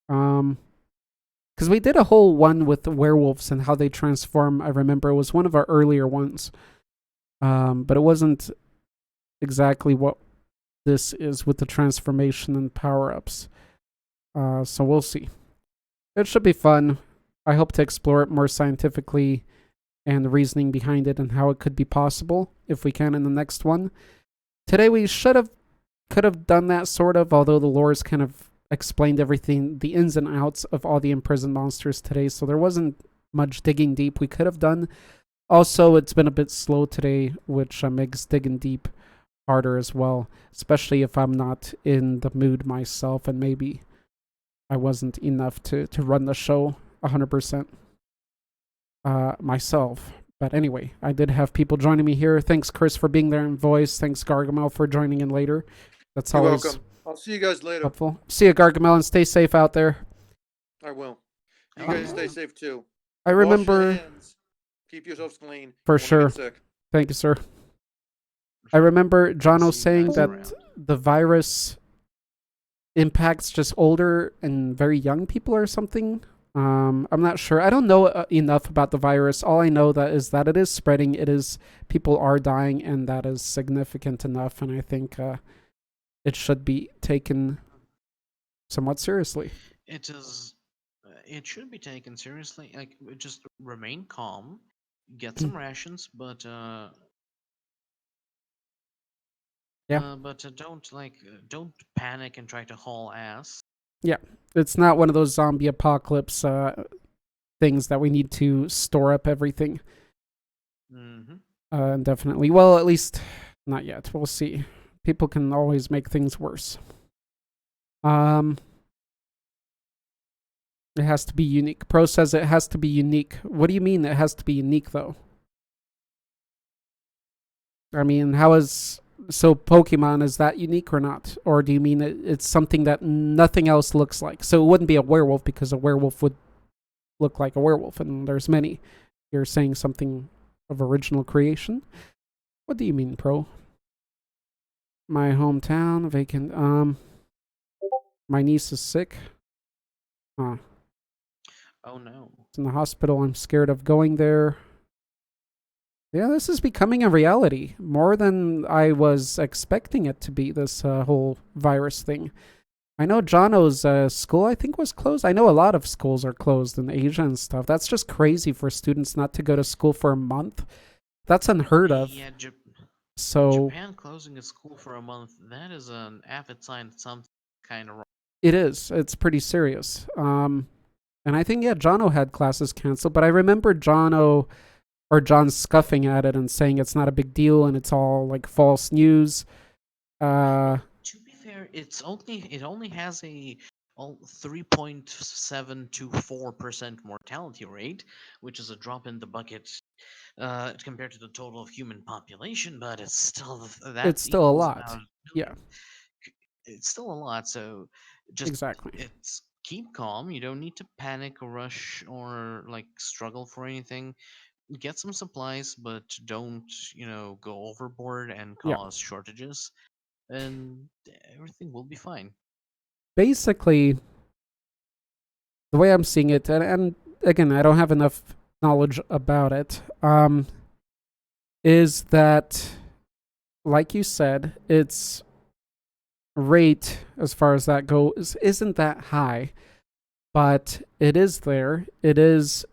Because we did a whole one with the werewolves and how they transform. I remember it was one of our earlier ones. But it wasn't exactly what this is with the transformation and power-ups. So we'll see. It should be fun. I hope to explore it more scientifically and the reasoning behind it and how it could be possible if we can in the next one. Today we could have done that sort of, although the lore's kind of explained everything, the ins and outs of all the imprisoned monsters today, so there wasn't much digging deep we could have done. Also, it's been a bit slow today, which makes digging deep harder as well, especially if I'm not in the mood myself and maybe I wasn't enough to run the show 100% myself. But anyway, I did have people joining me here. Thanks, Chris, for being there in voice. Thanks, Gargamel, for joining in later. That's You're always welcome. I'll see you guys later. helpful. See you, Gargamel, and stay safe out there. I will. You guys stay safe too. I Wash your remember hands. Keep yourselves clean. for Don't sure. get sick. Thank you, sir. I remember Jono See you saying guys that around. the virus impacts just older and very young people or something. I'm not sure. I don't know enough about the virus. All I know is that it is spreading. People are dying, and that is significant enough. And I think it should be taken somewhat seriously. It is. It should be taken seriously. Like, just remain calm, get some rations, but Yeah. don't panic and try to haul ass. Yeah, it's not one of those zombie apocalypse things that we need to store up everything. Definitely. Well, at least not yet. We'll see. People can always make things worse. It has to be unique. Pro says it has to be unique. What do you mean it has to be unique, though? I mean, so Pokemon, is that unique or not? Or do you mean it's something that nothing else looks like? So it wouldn't be a werewolf because a werewolf would look like a werewolf, and there's many. You're saying something of original creation? What do you mean, Pro? My hometown, vacant. My niece is sick. Huh. Oh no. It's in the hospital. I'm scared of going there. Yeah, this is becoming a reality more than I was expecting it to be. This whole virus thing. I know Jono's school, I think, was closed. I know a lot of schools are closed in Asia and stuff. That's just crazy for students not to go to school for a month. That's unheard of. Yeah, So Japan closing a school for a month, that is an avid sign that something kind of wrong. it is. It's pretty serious. And I think, yeah, Jono had classes canceled, but I remember Jono or John scuffing at it and saying it's not a big deal and it's all like false news. To be fair, it only has a 3.724% mortality rate, which is a drop in the bucket compared to the total of human population, but it's still that It's still a equals lot. about Yeah, it's still a lot. So just exactly. it's keep calm. You don't need to panic or rush or like struggle for anything. Get some supplies, but don't go overboard and Yeah. cause shortages, and everything will be fine. Basically, the way I'm seeing it, and again, I don't have enough knowledge about it, is that, like you said, its rate as far as that goes isn't that high, but it is there. It is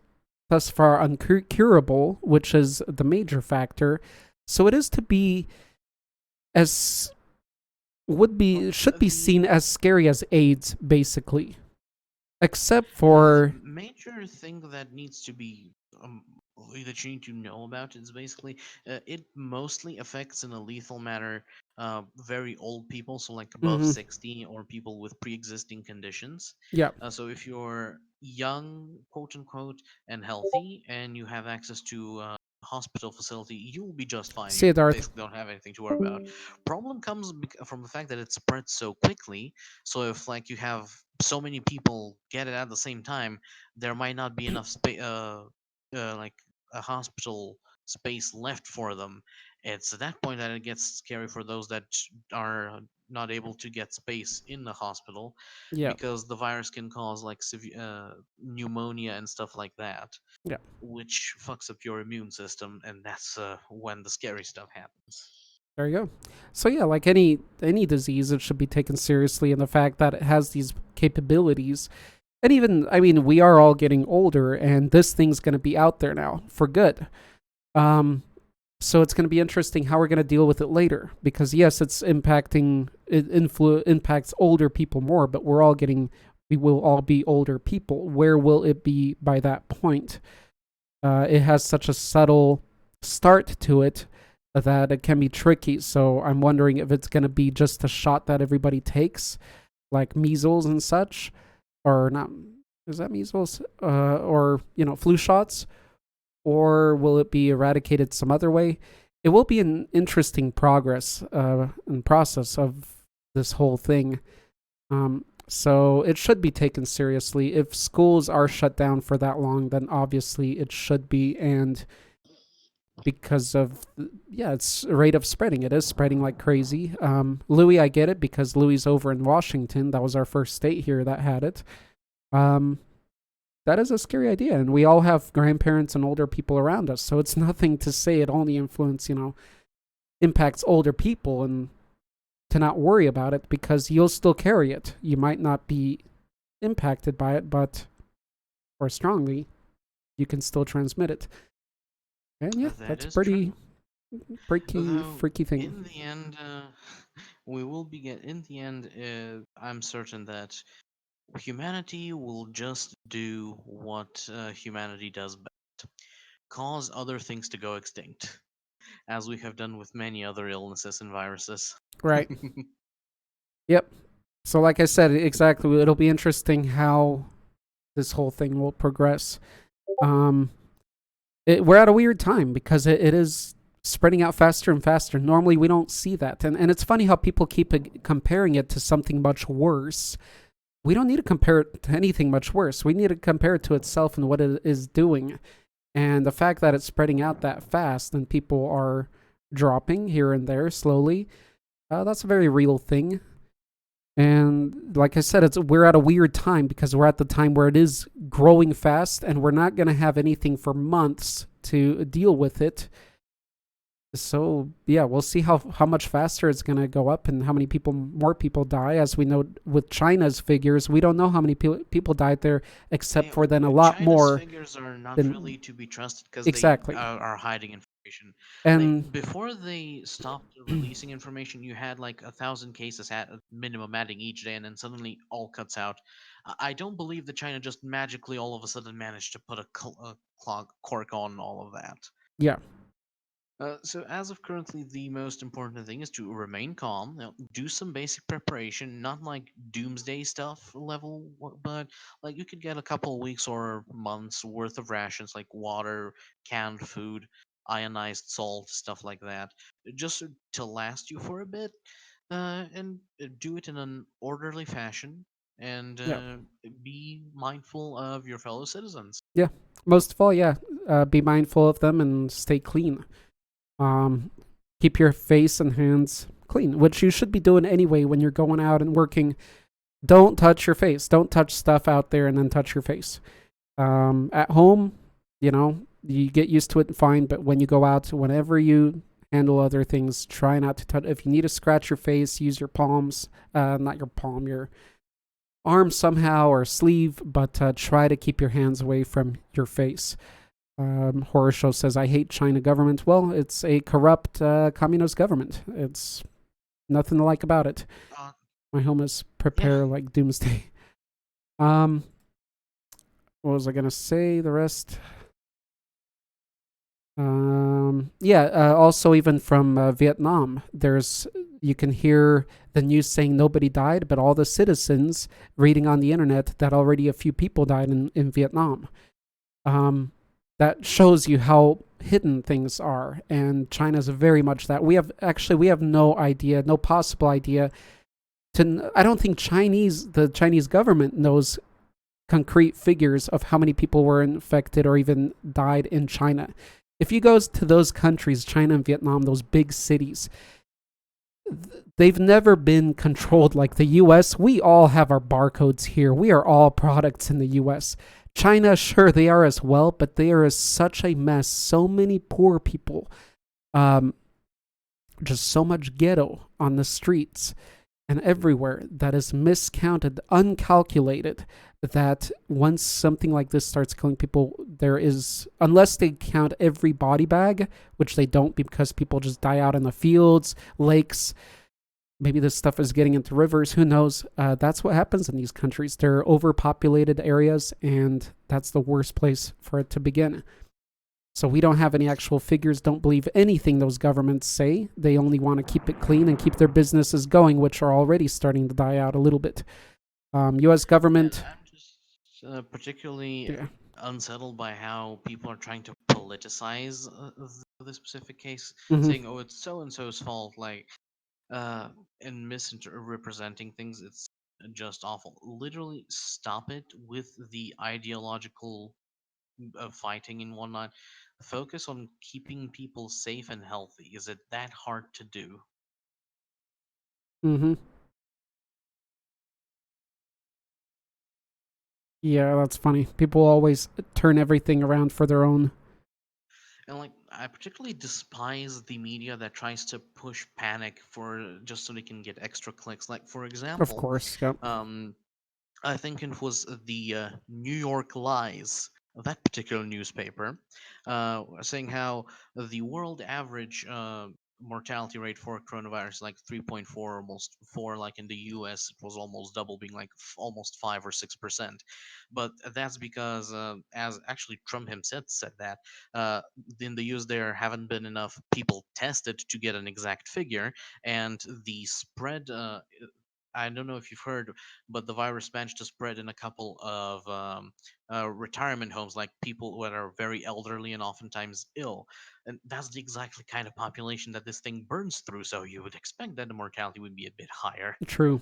thus far uncurable, which is the major factor. So it is to be as should be seen as scary as AIDS, basically. Except The for major thing that needs to be that you need to know about is basically it mostly affects in a lethal manner very old people, so like above mhm, 60 or people with pre-existing conditions. yeah. So if you're young, quote unquote, and healthy, and you have access to hospital facility, you'll be just fine. See You it, Darth. basically don't have anything to worry about. Problem comes from the fact that it spreads so quickly. So if like you have so many people get it at the same time, there might not be enough space, like a hospital space left for them. It's at that point that it gets scary for those that are not able to get space in the hospital, Yeah, because the virus can cause like severe pneumonia and stuff like that, yeah. which fucks up your immune system, and that's when the scary stuff happens. There you go. So yeah, like any disease, it should be taken seriously, and the fact that it has these capabilities, and even I mean, we are all getting older, and this thing's going to be out there now for good. Um, so it's going to be interesting how we're going to deal with it later, because yes, it's impacts older people more, but we will all be older people. Where will it be by that point? It has such a subtle start to it that it can be tricky. So I'm wondering if it's going to be just a shot that everybody takes, like measles and such, or not. Is that measles? Or flu shots, or will it be eradicated some other way? It will be an interesting progress and process of this whole thing. So it should be taken seriously. If schools are shut down for that long, then obviously it should be. And because of its rate of spreading, it is spreading like crazy. Louis, I get it because Louis over in Washington. That was our first state here that had it. That is a scary idea, and we all have grandparents and older people around us, so it's nothing to say it only impacts older people, and to not worry about it because you'll still carry it. You might not be impacted by it, but or strongly, you can still transmit it. And yeah, That that's is pretty true. Though freaky thing. in the end, we will be get. In the end, I'm certain that humanity will just do what humanity does best: cause other things to go extinct, as we have done with many other illnesses and viruses. Right. Yep. So like I said, exactly, it'll be interesting how this whole thing will progress. Um, we're at a weird time because it is spreading out faster and faster. Normally, we don't see that, and it's funny how people keep comparing it to something much worse. We don't need to compare it to anything much worse. We need to compare it to itself and what it is doing. And the fact that it's spreading out that fast and people are dropping here and there slowly, That's a very real thing. And like I said, we're at a weird time because we're at the time where it is growing fast, and we're not going to have anything for months to deal with it. So yeah, we'll see how much faster it's going to go up and how many more people die. As we know with China's figures, we don't know how many people died there, except Yeah, for then a lot China's more figures are not than really to be trusted because they exactly. are hiding information. Like And before they stopped releasing information, you had like 1,000 cases at minimum adding each day, and then suddenly all cuts out. I don't believe that China just magically all of a sudden managed to put a cork on all of that. yeah, So as of currently, the most important thing is to remain calm. Do some basic preparation, not like doomsday stuff level, but like you could get a couple weeks or months worth of rations, like water, canned food, ionized salt, stuff like that, just to last you for a bit, and do it in an orderly fashion, and yeah, be mindful of your fellow citizens. yeah. Most of all, yeah, be mindful of them and stay clean. Um, keep your face and hands clean, which you should be doing anyway when you're going out and working. Don't touch your face. Don't touch stuff out there and then touch your face. At home, you get used to it fine, but when you go out, whenever you handle other things, try not to touch. If you need to scratch your face, use your palms, not your palm, your arm somehow or sleeve, but try to keep your hands away from your face. Horror Show says, I hate China government. Well, it's a corrupt communist government. It's nothing to like about it. Uh, My home is yeah, prepare like doomsday. Um, what was I gonna say? The rest. Yeah. Also, even from Vietnam, you can hear the news saying nobody died, but all the citizens reading on the internet that already a few people died in Vietnam. Um, that shows you how hidden things are, and China's very much that. We have no idea, no possible idea. I don't think the Chinese government knows concrete figures of how many people were infected or even died in China. If you go to those countries, China and Vietnam, those big cities, they've never been controlled like the US. We all have our barcodes here. We are all products in the US. China, sure, they are as well, but they are such a mess. So many poor people. Just so much ghetto on the streets and everywhere that is miscounted, uncalculated, that once something like this starts killing people, unless they count every body bag, which they don't because people just die out in the fields, lakes, maybe this stuff is getting into rivers, who knows? That's what happens in these countries. They're overpopulated areas, and that's the worst place for it to begin. So we don't have any actual figures, don't believe anything those governments say. They only want to keep it clean and keep their businesses going, which are already starting to die out a little bit. U.S. and government, I'm just particularly yeah. unsettled by how people are trying to politicize this specific case, Hmm. saying, "Oh, it's so and so's fault," like, and misrepresenting things. It's just awful. Literally, stop it with the ideological fighting in one line. Focus on keeping people safe and healthy. Is it that hard to do? Hmm. Yeah, that's funny. People always turn everything around for their own. And like, I particularly despise the media that tries to push panic for just so they can get extra clicks. Like, for Of example, course, yep. um, I think it was the New York Lies, that particular newspaper, saying how the world average mortality rate for coronavirus is like 3.4, almost 4. Like in the US, it was almost double, being like almost 5 or 6%. But that's because, as actually Trump himself said that, uh, in the US there haven't been enough people tested to get an exact figure, and the spread. I don't know if you've heard, but the virus managed to spread in a couple of retirement homes, like people that are very elderly and oftentimes ill. And that's the exactly kind of population that this thing burns through. So you would expect that the mortality would be a bit higher. True.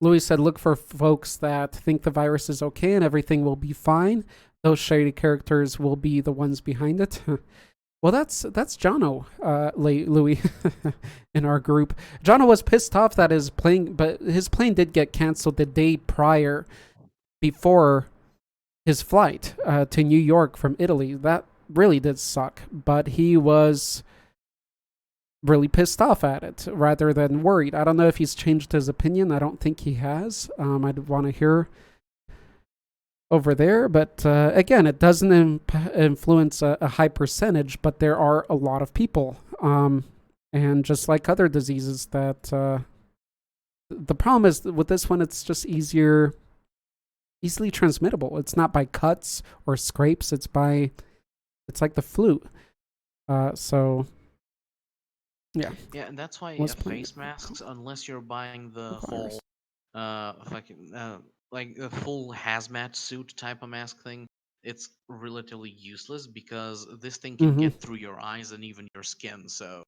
Louis said, look for folks that think the virus is okay and everything will be fine. Those shady characters will be the ones behind it. Well, that's Jono, Louis, in our group. Jono was pissed off that his plane did get canceled the day prior, before his flight to New York from Italy. That really did suck, but he was really pissed off at it rather than worried. I don't know if he's changed his opinion. I don't think he has. I'd want to hear over there, but again, it doesn't influence a high percentage, but there are a lot of people. And just like other diseases, that the problem is with this one, it's just easily transmittable. It's not by cuts or scrapes. It's like the flu. So yeah. Yeah, and that's why face masks, unless you're buying the whole fucking like the full hazmat suit type of mask thing, it's relatively useless because this thing can get through your eyes and even your skin. So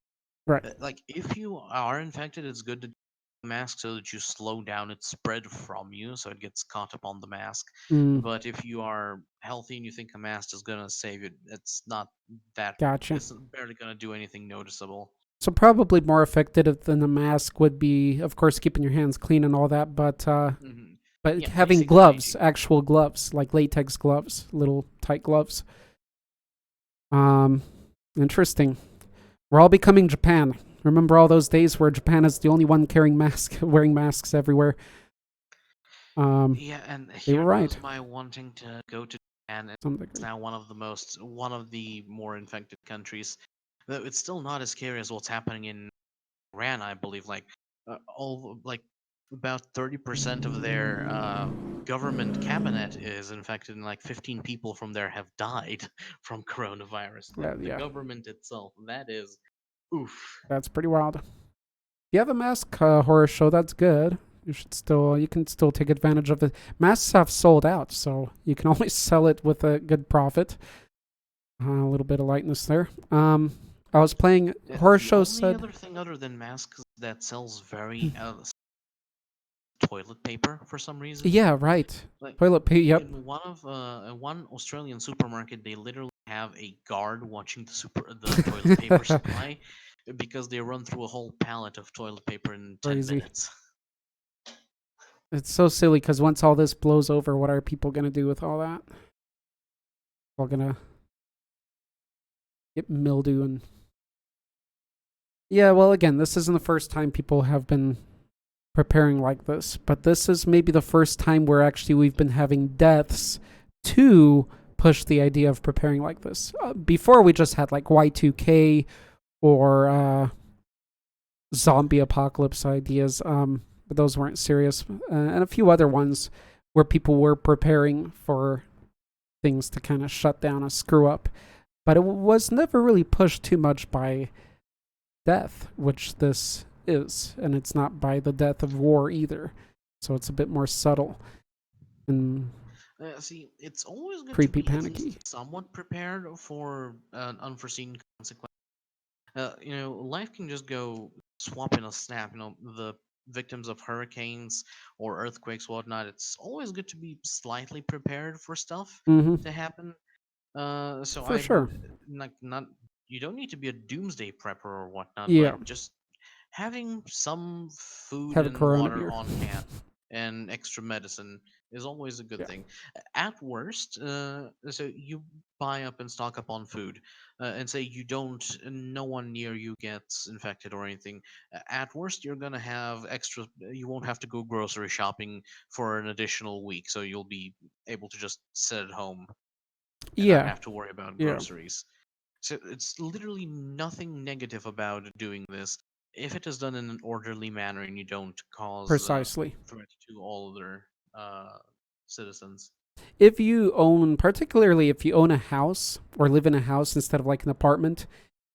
Right. like if you are infected, it's good to do a mask so that you slow down its spread from you, so it gets caught up on the mask. But if you are healthy and you think a mask is gonna save you, it's not that. Gotcha. It's barely gonna do anything noticeable. So probably more effective than a mask would be, of course, keeping your hands clean and all that, but Yeah, having basically, gloves, actual gloves, like latex gloves, little tight gloves. Interesting. We're all becoming Japan. Remember all those days where Japan is the only one wearing masks everywhere? Yeah, and they were here right. goes my wanting to go to Japan. It's now one of the more infected countries. Though it's still not as scary as what's happening in Iran, I believe. Like about 30% of their government cabinet is infected, and like 15 people from there have died from coronavirus. Like the government itself, that is, oof. That's pretty wild. If you have a mask horror show, that's good. You can still take advantage of it. Masks have sold out, so you can always sell it with a good profit. A little bit of lightness there. I was playing horror shows. The other thing other than masks that sells very toilet paper for some reason. Yeah, right. Like, toilet paper. Yep. In one Australian supermarket, they literally have a guard watching the toilet paper supply because they run through a whole pallet of toilet paper in 10 minutes. It's so silly because once all this blows over, what are people gonna do with all that? We're gonna get mildew and. Yeah, well, again, this isn't the first time people have been preparing like this, but this is maybe the first time where we've been having deaths to push the idea of preparing like this. Before, we just had like Y2K or zombie apocalypse ideas, but those weren't serious, and a few other ones where people were preparing for things to kind of shut down and screw up, but it was never really pushed too much by death, which this is, and it's not by the death of war either, so it's a bit more subtle and see, it's always good creepy, to be panicky. at least somewhat prepared for an unforeseen consequence. Life can just go swap in a snap. The victims of hurricanes or earthquakes, whatnot. It's always good to be slightly prepared for stuff to happen. So for sure, not you don't need to be a doomsday prepper or whatnot, yeah, but just having some food have a and Corona water beer on hand and extra medicine is always a good thing. At worst, so you buy up and stock up on food, and say no one near you gets infected or anything. At worst, you're gonna have extra. You won't have to go grocery shopping for an additional week, so you'll be able to just sit at home and not have to worry about groceries. So it's literally nothing negative about doing this if it is done in an orderly manner and you don't cause precisely threat to all other citizens. Particularly if you own a house or live in a house instead of like an apartment,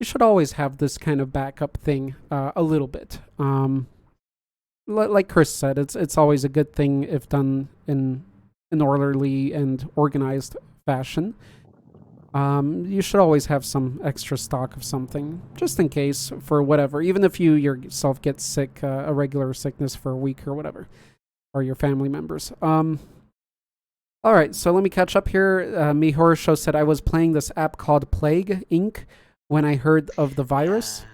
you should always have this kind of backup thing a little bit. Like Chris said, it's always a good thing if done in an orderly and organized fashion. You should always have some extra stock of something, just in case, for whatever. Even if you yourself get sick, a regular sickness for a week or whatever, or your family members. All right, so let me catch up here. Me Horror Show said I was playing this app called Plague Inc., when I heard of the virus. Yeah,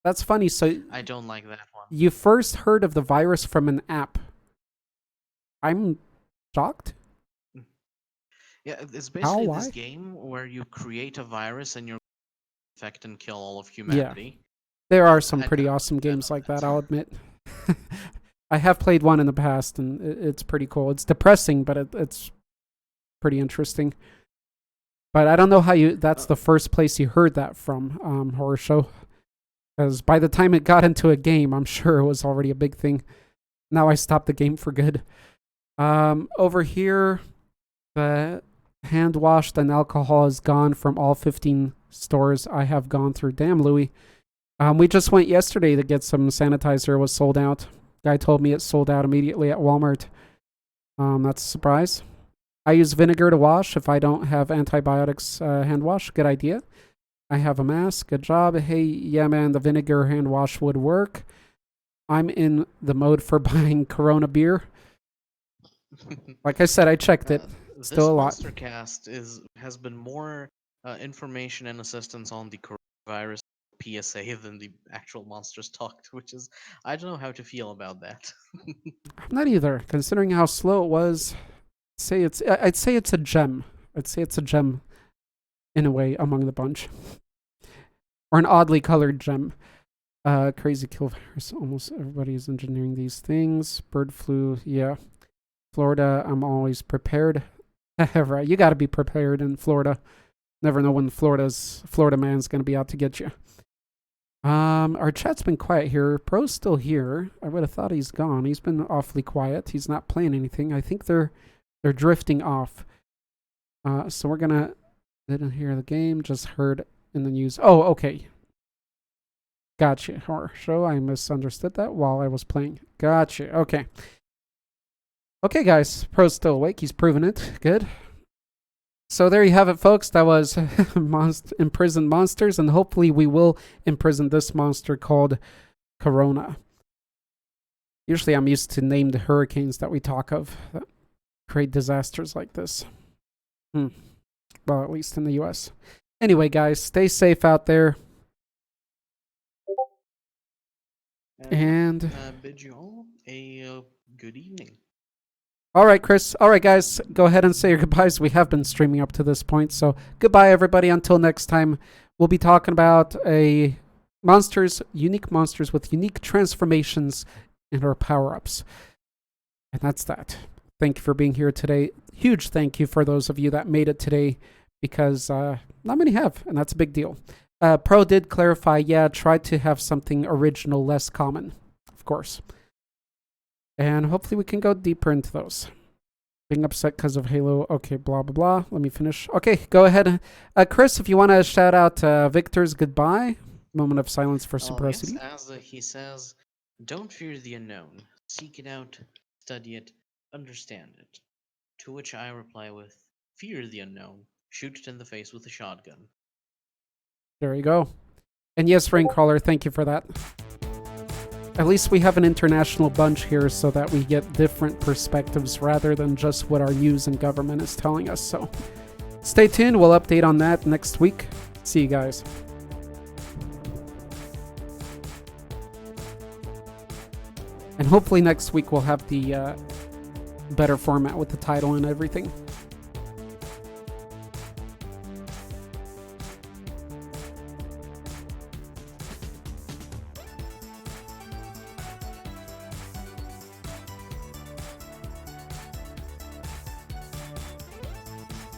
That's funny. So I don't like that one. you first heard of the virus from an app. I'm shocked. Yeah, it's How? basically this Why? game where you create a virus and you infect and kill all of Yeah. humanity. There are And some I pretty kind of awesome fell games on like that, that. I'll admit. I have played one in the past, and it's pretty cool. It's depressing, but it's pretty interesting. But I don't know how that's the first place you heard that from, Horror Show. Because by the time it got into a game, I'm sure it was already a big thing. Now I stopped the game for good. Over here, the hand washed and alcohol is gone from all 15 stores I have gone through. Damn, Louis. We just went yesterday to get some sanitizer. It was sold out. Guy told me it sold out immediately at Walmart. That's a surprise. I use vinegar to wash if I don't have antibiotics hand wash. Good idea. I have a mask. Good job. Hey, yeah, man, the vinegar hand wash would work. I'm in the mode for buying Corona beer. Like I said, I checked it. This Still a lot. Monstercast has been more information and assistance on the coronavirus PSA than the actual monsters talked, which is I don't know how to feel about that. I'm not either, considering how slow it was. I'd say it's a gem. I'd say it's a gem in a way among the bunch. Or an oddly colored gem. Crazy kill virus. Almost everybody is engineering these things. Bird flu, yeah. Florida, I'm always prepared. Right, you gotta be prepared in Florida. Never know when Florida man's gonna be out to get you. Our chat's been quiet here. Pro's still here. I would have thought he's gone. He's been awfully quiet. He's not playing anything. I think they're drifting off. So we're gonna didn't hear the game, just heard in the news. Oh, okay. Gotcha. Horror Show. I misunderstood that while I was playing. Gotcha. Okay. Okay, guys. Pro's still awake. He's proven it. Good. So there you have it, folks. That was Imprisoned Monsters, and hopefully we will imprison this monster called Corona. Usually I'm used to named hurricanes that we talk of that create disasters like this. Well, at least in the US. Anyway, guys, stay safe out there. And bid you all a good evening. all right, Chris. All right, guys, go ahead and say your goodbyes. We have been streaming up to this point, so goodbye, everybody. Until next time, we'll be talking about unique monsters with unique transformations and our power-ups. And that's that. Thank you for being here today. Huge thank you for those of you that made it today, because not many have, and that's a big deal. Pro did clarify, yeah, try to have something original, less common, of course. And hopefully we can go deeper into those. Being upset because of Halo. Okay, blah, blah, blah. Let me finish. Okay, go ahead. Chris, if you want to shout out Victor's goodbye. Moment of silence for Superosity. Yes, as he says, don't fear the unknown. Seek it out, study it, understand it. To which I reply with, fear the unknown. Shoot it in the face with a shotgun. There you go. And yes, Raincrawler, thank you for that. At least we have an international bunch here so that we get different perspectives rather than just what our news and government is telling us. So stay tuned. We'll update on that next week. See you guys. And hopefully next week we'll have the better format with the title and everything.